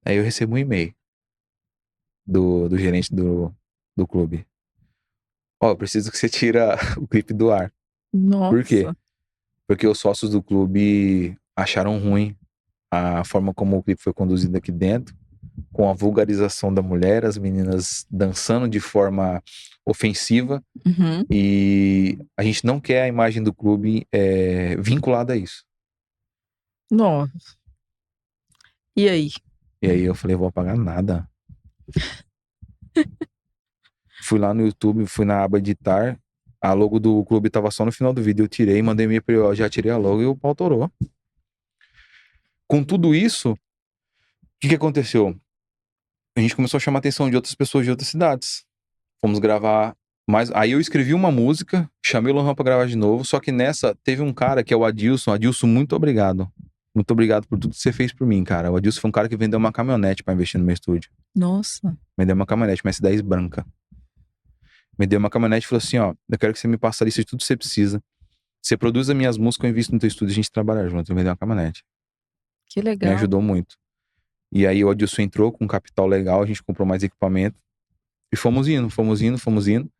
Aí eu recebo um e-mail do gerente do clube. Ó, eu preciso que você tira o clipe do ar. Nossa. Por quê? Porque os sócios do clube acharam ruim a forma como o clipe foi conduzido aqui dentro. com a vulgarização da mulher, as meninas dançando de forma ofensiva, e a gente não quer a imagem do clube vinculada a isso. Nossa. E aí? E aí eu falei, vou apagar nada. Fui lá no YouTube, fui na aba editar, a logo do clube tava só no final do vídeo, eu tirei, mandei minha pra já tirei a logo e o pau torou. Com tudo isso, o que aconteceu? A gente começou a chamar a atenção de outras pessoas de outras cidades. Fomos gravar mais. Aí eu escrevi uma música, chamei o Lohan pra gravar de novo. Só que nessa teve um cara que é o Adilson. Adilson, muito obrigado. Muito obrigado por tudo que você fez por mim, cara. O Adilson foi um cara que vendeu uma caminhonete pra investir no meu estúdio. Nossa. Vendeu uma caminhonete, uma S10 branca. Me deu uma caminhonete e falou assim: ó, eu quero que você me passe a lista de tudo que você precisa. Você produz as minhas músicas, eu invisto no teu estúdio, a gente trabalha junto. Ele me deu uma caminhonete. Que legal. Me ajudou muito. E aí o Adilson entrou com um capital legal, a gente comprou mais equipamento. E fomos indo.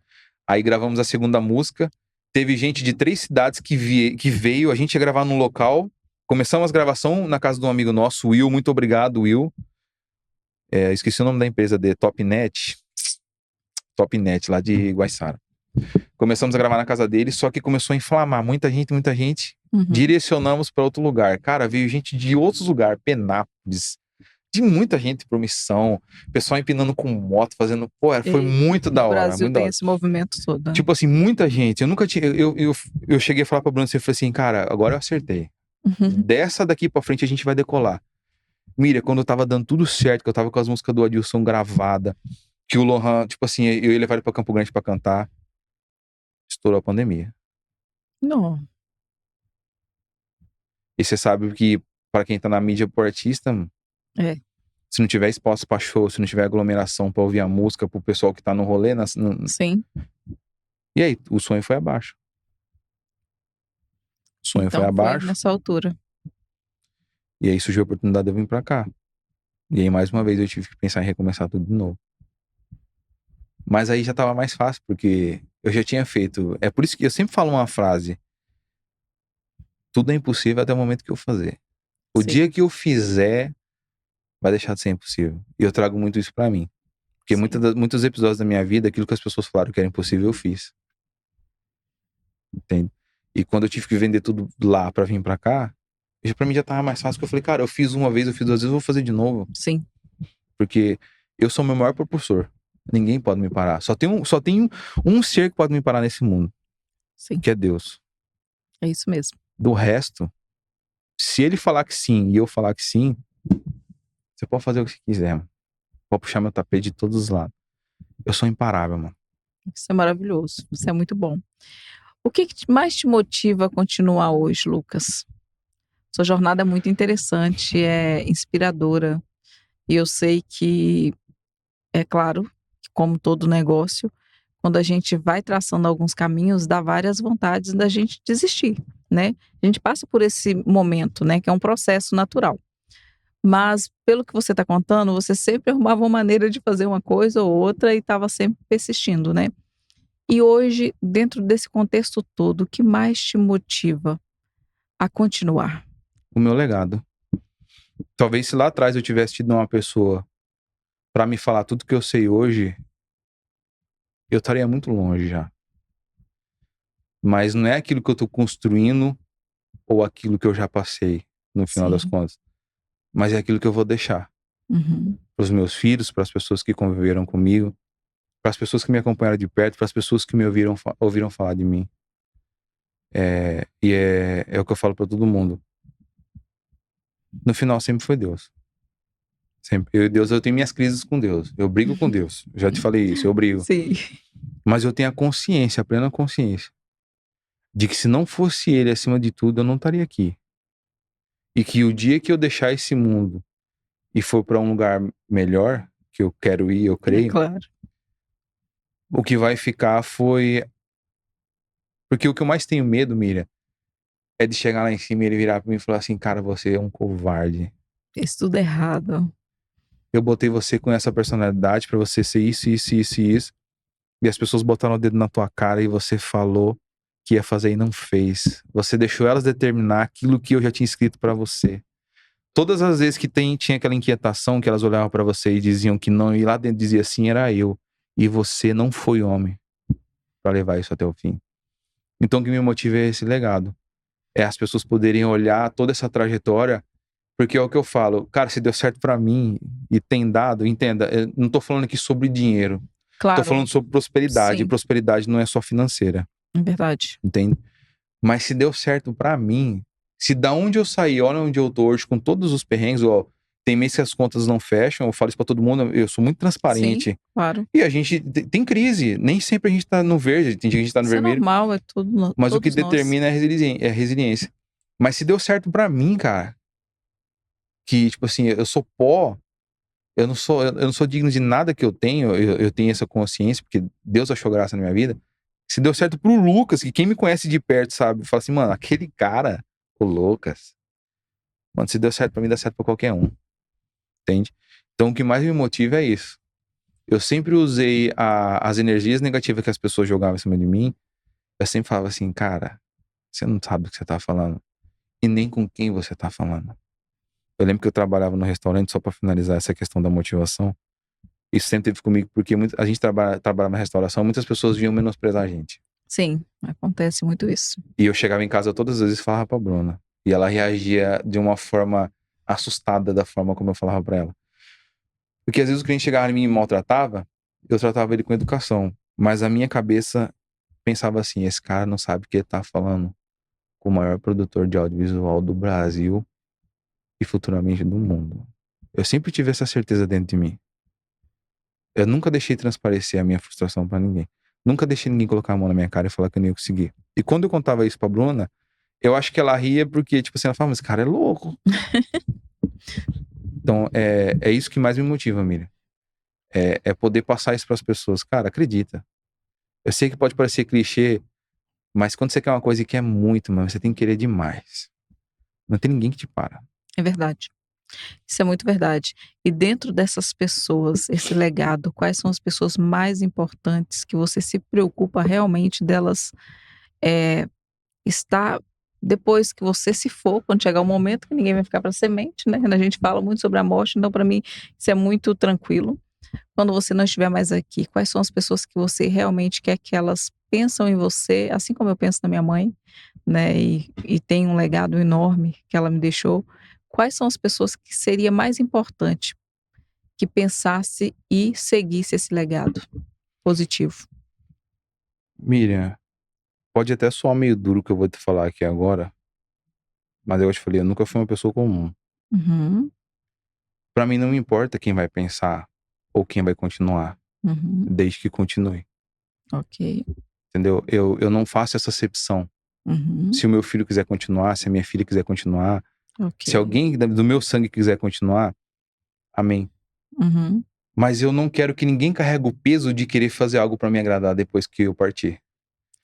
Aí gravamos a segunda música. Teve gente de 3 cidades que veio. A gente ia gravar num local. Começamos a gravação na casa de um amigo nosso, Will. Muito obrigado, Will. Esqueci o nome da empresa dele, Topnet, lá de Guaiçara. Começamos a gravar na casa dele, só que começou a inflamar. Muita gente. Direcionamos para outro lugar. Cara, veio gente de outros lugares, Penápolis, de muita gente, Promissão, pessoal empinando com moto, fazendo... Pô, foi muito da hora. O Brasil muito tem esse movimento todo. Né? Tipo assim, muita gente. Eu nunca tinha... Eu cheguei a falar pra Bruna, você falou assim, cara, agora eu acertei. Dessa daqui pra frente a gente vai decolar. Mira, quando eu tava dando tudo certo, que eu tava com as músicas do Adilson gravada, que o Lohan, tipo assim, eu ia levar ele pra Campo Grande pra cantar, estourou a pandemia. Não. E você sabe que, pra quem tá na mídia pro artista... Se não tiver espaço pra show, se não tiver aglomeração pra ouvir a música, pro pessoal que tá no rolê... Sim. E aí, o sonho foi abaixo. Foi nessa altura. E aí surgiu a oportunidade de eu vir pra cá. E aí, mais uma vez, eu tive que pensar em recomeçar tudo de novo. Mas aí já tava mais fácil, porque eu já tinha feito... É por isso que eu sempre falo uma frase: tudo é impossível até o momento que eu fazer. O dia que eu fizer, vai deixar de ser impossível. E eu trago muito isso pra mim. Porque muitos episódios da minha vida, aquilo que as pessoas falaram que era impossível, eu fiz. Entende? E quando eu tive que vender tudo lá pra vir pra cá, pra mim já tava mais fácil, porque eu falei, cara, eu fiz uma vez, eu fiz 2 vezes, eu vou fazer de novo. Sim. Porque eu sou o meu maior propulsor. Ninguém pode me parar. Só tem um ser que pode me parar nesse mundo. Sim. Que é Deus. É isso mesmo. Do resto, se ele falar que sim e eu falar que sim, você pode fazer o que você quiser, mano. Pode puxar meu tapete de todos os lados. Eu sou imparável, mano. Isso é maravilhoso. Isso é muito bom. O que mais te motiva a continuar hoje, Lucas? Sua jornada é muito interessante, é inspiradora. E eu sei que, é claro, que como todo negócio, quando a gente vai traçando alguns caminhos, dá várias vontades da gente desistir, né? A gente passa por esse momento, né? Que é um processo natural. Mas, pelo que você está contando, você sempre arrumava uma maneira de fazer uma coisa ou outra e estava sempre persistindo, né? E hoje, dentro desse contexto todo, o que mais te motiva a continuar? O meu legado. Talvez se lá atrás eu tivesse tido uma pessoa pra me falar tudo que eu sei hoje, eu estaria muito longe já. Mas não é aquilo que eu tô construindo ou aquilo que eu já passei, no final das contas. Mas é aquilo que eu vou deixar. Pros meus filhos, pras pessoas que conviveram comigo, pras pessoas que me acompanharam de perto, pras pessoas que me ouviram falar de mim. É o que eu falo pra todo mundo. No final sempre foi Deus. Sempre. Eu tenho minhas crises com Deus. Eu brigo com Deus. Eu já te falei isso, eu brigo. Sim. Mas eu tenho a plena consciência de que se não fosse Ele acima de tudo, eu não estaria aqui. E que o dia que eu deixar esse mundo e for pra um lugar melhor, que eu quero ir, eu creio. É claro. O que vai ficar foi... Porque o que eu mais tenho medo, Miriam, é de chegar lá em cima e ele virar pra mim e falar assim, cara, você é um covarde. Fez tudo errado. Eu botei você com essa personalidade pra você ser isso. E as pessoas botaram o dedo na tua cara e você falou que ia fazer e não fez. Você deixou elas determinar aquilo que eu já tinha escrito pra você. todas as vezes que tinha aquela inquietação, que elas olhavam pra você e diziam que não, e lá dentro dizia assim, era eu. E você não foi homem pra levar isso até o fim. Então o que me motiva é esse legado. É as pessoas poderem olhar toda essa trajetória, porque é o que eu falo, cara, se deu certo pra mim e tem dado, entenda, eu não tô falando aqui sobre dinheiro. Tô Claro, falando sobre prosperidade. E sim, prosperidade não é só financeira, é verdade. entende? Mas se deu certo pra mim, se da onde eu saí, olha onde eu tô hoje, com todos os perrengues, ó, tem mês que as contas não fecham, eu falo isso pra todo mundo, eu sou muito Sim, transparente. claro. E a gente tem crise, nem sempre a gente tá no verde, tem dia que a gente tá no Isso é vermelho, normal, é mas o que todos nós. determina é a resiliência. Mas se deu certo pra mim, cara, que tipo assim, eu sou pó, eu não sou digno de nada que eu tenho, eu tenho essa consciência, porque Deus achou graça na minha vida. Se deu certo pro Lucas, que quem me conhece de perto sabe, fala assim, mano, aquele cara, o Lucas, mano, se deu certo pra mim, dá certo pra qualquer um, entende? Então o que mais me motiva é isso. Eu sempre usei as energias negativas que as pessoas jogavam em cima de mim, eu sempre falava assim, cara, você não sabe o que você tá falando, e nem com quem você tá falando. Eu lembro que eu trabalhava no restaurante, só pra finalizar essa questão da motivação, isso sempre teve comigo, porque a gente trabalha na restauração, muitas pessoas vinham menosprezar a gente. Sim, acontece muito isso. E eu chegava em casa todas as vezes e falava pra Bruna. E ela reagia de uma forma assustada da forma como eu falava pra ela. Porque às vezes o cliente chegava em mim e me maltratava, eu tratava ele com educação. Mas a minha cabeça pensava assim, esse cara não sabe que ele tá falando com o maior produtor de audiovisual do Brasil e futuramente do mundo. Eu sempre tive essa certeza dentro de mim. Eu nunca deixei transparecer a minha frustração pra ninguém. Nunca deixei ninguém colocar a mão na minha cara e falar que eu não ia conseguir. E quando eu contava isso pra Bruna, eu acho que ela ria porque, tipo assim, ela fala, mas esse cara é louco. Então, é isso que mais me motiva, Miriam. É poder passar isso pras pessoas. Cara, acredita. Eu sei que pode parecer clichê, mas quando você quer uma coisa e quer muito, mano, você tem que querer demais. Não tem ninguém que te para. É verdade. Isso é muito verdade. E dentro dessas pessoas, esse legado, quais são as pessoas mais importantes que você se preocupa realmente delas estar depois que você se for, quando chegar o momento que ninguém vai ficar para semente, né? A gente fala muito sobre a morte, então para mim isso é muito tranquilo. Quando você não estiver mais aqui, quais são as pessoas que você realmente quer que elas pensam em você, assim como eu penso na minha mãe, né? E tem um legado enorme que ela me deixou. Quais são as pessoas que seria mais importante que pensasse e seguisse esse legado positivo? Miriam, pode até soar meio duro o que eu vou te falar aqui agora, mas eu te falei, eu nunca fui uma pessoa comum. Uhum, Pra mim não me importa quem vai pensar ou quem vai continuar, uhum, desde que continue. ok. Entendeu? Eu não faço essa acepção. Uhum, Se o meu filho quiser continuar, se a minha filha quiser continuar, se ok. alguém do meu sangue quiser continuar, amém. Uhum, Mas eu não quero que ninguém carregue o peso de querer fazer algo pra me agradar depois que eu partir.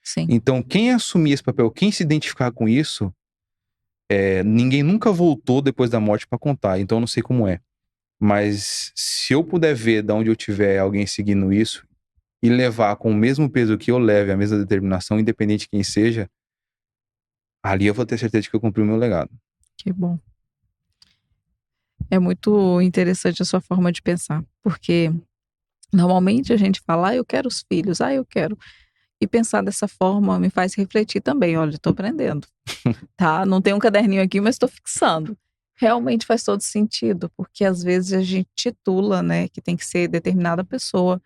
sim. Então, quem assumir esse papel, quem se identificar com isso, ninguém nunca voltou depois da morte pra contar. Então, eu não sei como é. Mas se eu puder ver de onde eu tiver alguém seguindo isso e levar com o mesmo peso que eu leve, a mesma determinação, independente de quem seja, ali eu vou ter certeza de que eu cumpri o meu legado. Que bom. É muito interessante a sua forma de pensar, porque normalmente a gente fala: "Ah, eu quero os filhos, ah, eu quero". E pensar dessa forma me faz refletir também. Olha, estou aprendendo, tá? Não tenho um caderninho aqui, mas estou fixando. Realmente faz todo sentido, porque às vezes a gente titula, né, que tem que ser determinada pessoa,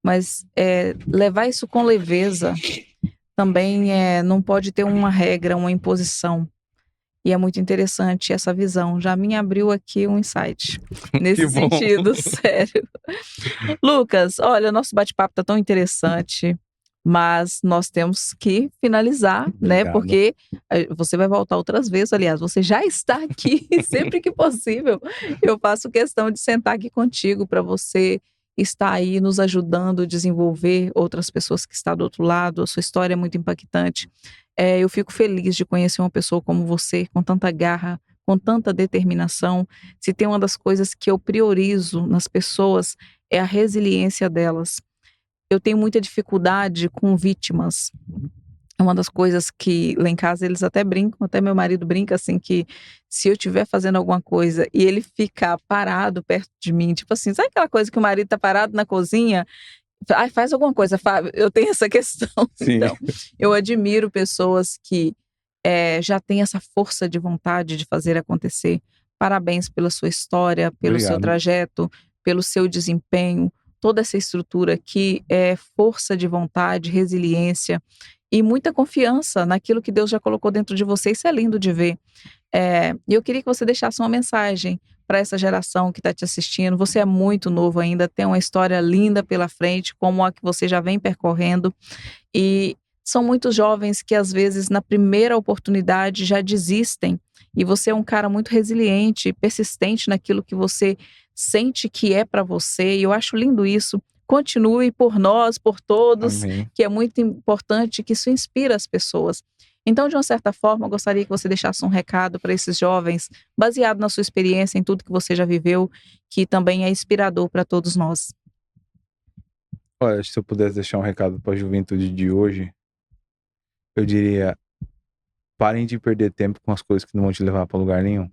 mas levar isso com leveza também não pode ter uma regra, uma imposição. E é muito interessante essa visão. Já me abriu aqui um insight Que nesse bom. sentido, sério. Lucas, olha, nosso bate-papo tá tão interessante, mas nós temos que finalizar, né? Obrigado. Porque você vai voltar outras vezes, aliás, você já está aqui sempre que possível. Eu faço questão de sentar aqui contigo para você estar aí nos ajudando a desenvolver outras pessoas que estão do outro lado. A sua história é muito impactante. Eu fico feliz de conhecer uma pessoa como você, com tanta garra, com tanta determinação. Se tem uma das coisas que eu priorizo nas pessoas é a resiliência delas. Eu tenho muita dificuldade com vítimas. É uma das coisas que lá em casa eles até brincam, até meu marido brinca assim que se eu estiver fazendo alguma coisa e ele ficar parado perto de mim, tipo assim, sabe aquela coisa que o marido tá parado na cozinha? Ai, faz alguma coisa, Fábio. Eu tenho essa questão. Sim. Então, eu admiro pessoas que já têm essa força de vontade de fazer acontecer. Parabéns pela sua história, pelo seu Obrigado. trajeto, pelo seu desempenho, toda essa estrutura aqui é força de vontade, resiliência e muita confiança naquilo que Deus já colocou dentro de você. Isso é lindo de ver. E eu queria que você deixasse uma mensagem para essa geração que está te assistindo. Você é muito novo ainda, tem uma história linda pela frente, como a que você já vem percorrendo. E são muitos jovens que, às vezes, na primeira oportunidade já desistem. E você é um cara muito resiliente, persistente naquilo que você sente que é para você. E eu acho lindo isso. Continue por nós, por todos, Amém. que é muito importante, que isso inspira as pessoas. Então, de uma certa forma, eu gostaria que você deixasse um recado para esses jovens, baseado na sua experiência, em tudo que você já viveu, que também é inspirador para todos nós. Olha, se eu pudesse deixar um recado para a juventude de hoje, eu diria: parem de perder tempo com as coisas que não vão te levar para lugar nenhum.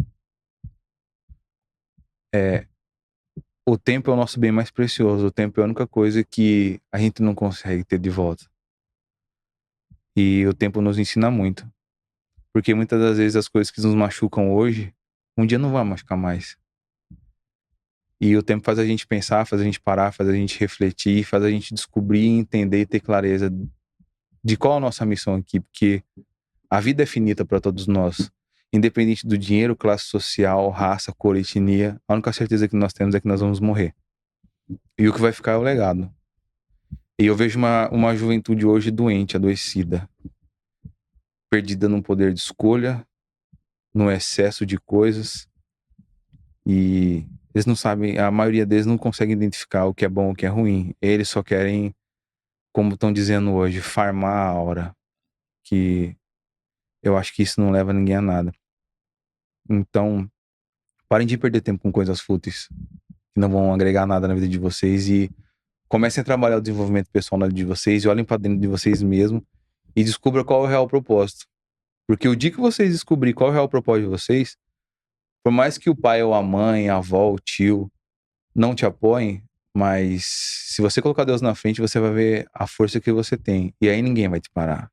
O tempo é o nosso bem mais precioso. O tempo é a única coisa que a gente não consegue ter de volta. E o tempo nos ensina muito. Porque muitas das vezes as coisas que nos machucam hoje, um dia não vão machucar mais. E o tempo faz a gente pensar, faz a gente parar, faz a gente refletir, faz a gente descobrir, entender e ter clareza de qual é a nossa missão aqui. Porque a vida é finita para todos nós. Independente do dinheiro, classe social, raça, cor, etnia, a única certeza que nós temos é que nós vamos morrer. E o que vai ficar é o legado. E eu vejo uma juventude hoje doente, adoecida, perdida num poder de escolha, no excesso de coisas. E eles não sabem, a maioria deles não consegue identificar o que é bom e o que é ruim. Eles só querem, como estão dizendo hoje, farmar a aura. Que eu acho que isso não leva ninguém a nada. Então, parem de perder tempo com coisas fúteis, que não vão agregar nada na vida de vocês, e comecem a trabalhar o desenvolvimento pessoal na vida de vocês, e olhem para dentro de vocês mesmos e descubra qual é o real propósito. Porque o dia que vocês descobrirem qual é o real propósito de vocês, por mais que o pai ou a mãe, a avó, o tio não te apoiem, mas se você colocar Deus na frente, você vai ver a força que você tem. E aí ninguém vai te parar.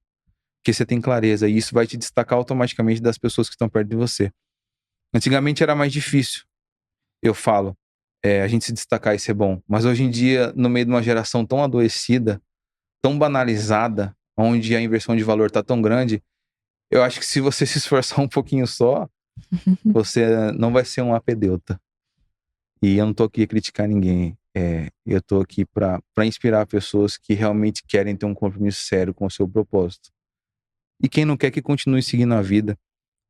Porque você tem clareza, e isso vai te destacar automaticamente das pessoas que estão perto de você. Antigamente era mais difícil, eu falo, a gente se destacar e ser bom. Mas hoje em dia, no meio de uma geração tão adoecida, tão banalizada, onde a inversão de valor tá tão grande, eu acho que se você se esforçar um pouquinho só, você não vai ser um apedeuta. E eu não tô aqui a criticar ninguém. Eu tô aqui para inspirar pessoas que realmente querem ter um compromisso sério com o seu propósito. E quem não quer, que continue seguindo a vida.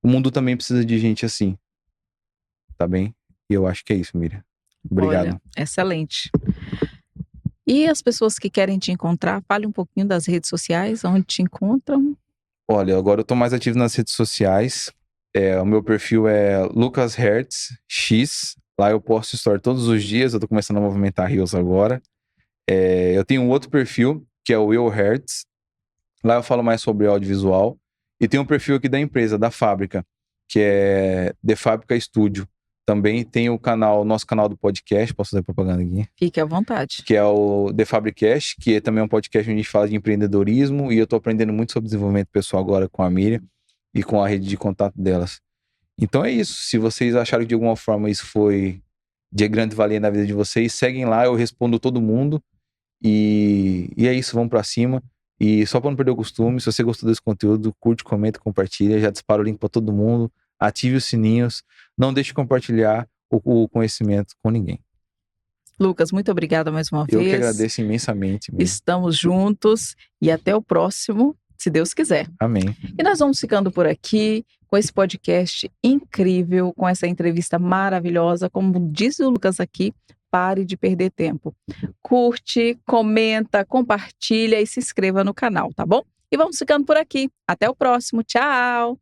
O mundo também precisa de gente assim. Tá bem? E eu acho que é isso, Miriam. Obrigado. Olha, excelente. E as pessoas que querem te encontrar, fale um pouquinho das redes sociais, onde te encontram. Olha, agora eu tô mais ativo nas redes sociais. O meu perfil é Lucas Hertz X. Lá eu posto story todos os dias. Eu tô começando a movimentar Reels agora. Eu tenho um outro perfil, que é o Will Hertz. Lá eu falo mais sobre audiovisual. E tem um perfil aqui da empresa, da fábrica, que é The Fábrica Studio. Também tem o nosso canal do podcast, posso fazer propaganda aqui? Fique à vontade. Que é o The Fabricast, que é também um podcast onde a gente fala de empreendedorismo, e eu tô aprendendo muito sobre desenvolvimento pessoal agora com a Miriam e com a rede de contato delas. Então é isso. Se vocês acharam que de alguma forma isso foi de grande valia na vida de vocês, seguem lá, eu respondo todo mundo. E é isso, vamos pra cima. E só para não perder o costume, se você gostou desse conteúdo, curte, comenta, compartilha, já dispara o link para todo mundo, ative os sininhos, não deixe de compartilhar o conhecimento com ninguém. Lucas, muito obrigada mais uma Eu vez. que agradeço imensamente. Estamos juntos e até o próximo, se Deus quiser. Amém. E nós vamos ficando por aqui com esse podcast incrível, com essa entrevista maravilhosa. Como diz o Lucas aqui, pare de perder tempo. Curte, comenta, compartilha e se inscreva no canal, tá bom? E vamos ficando por aqui. Até o próximo. Tchau!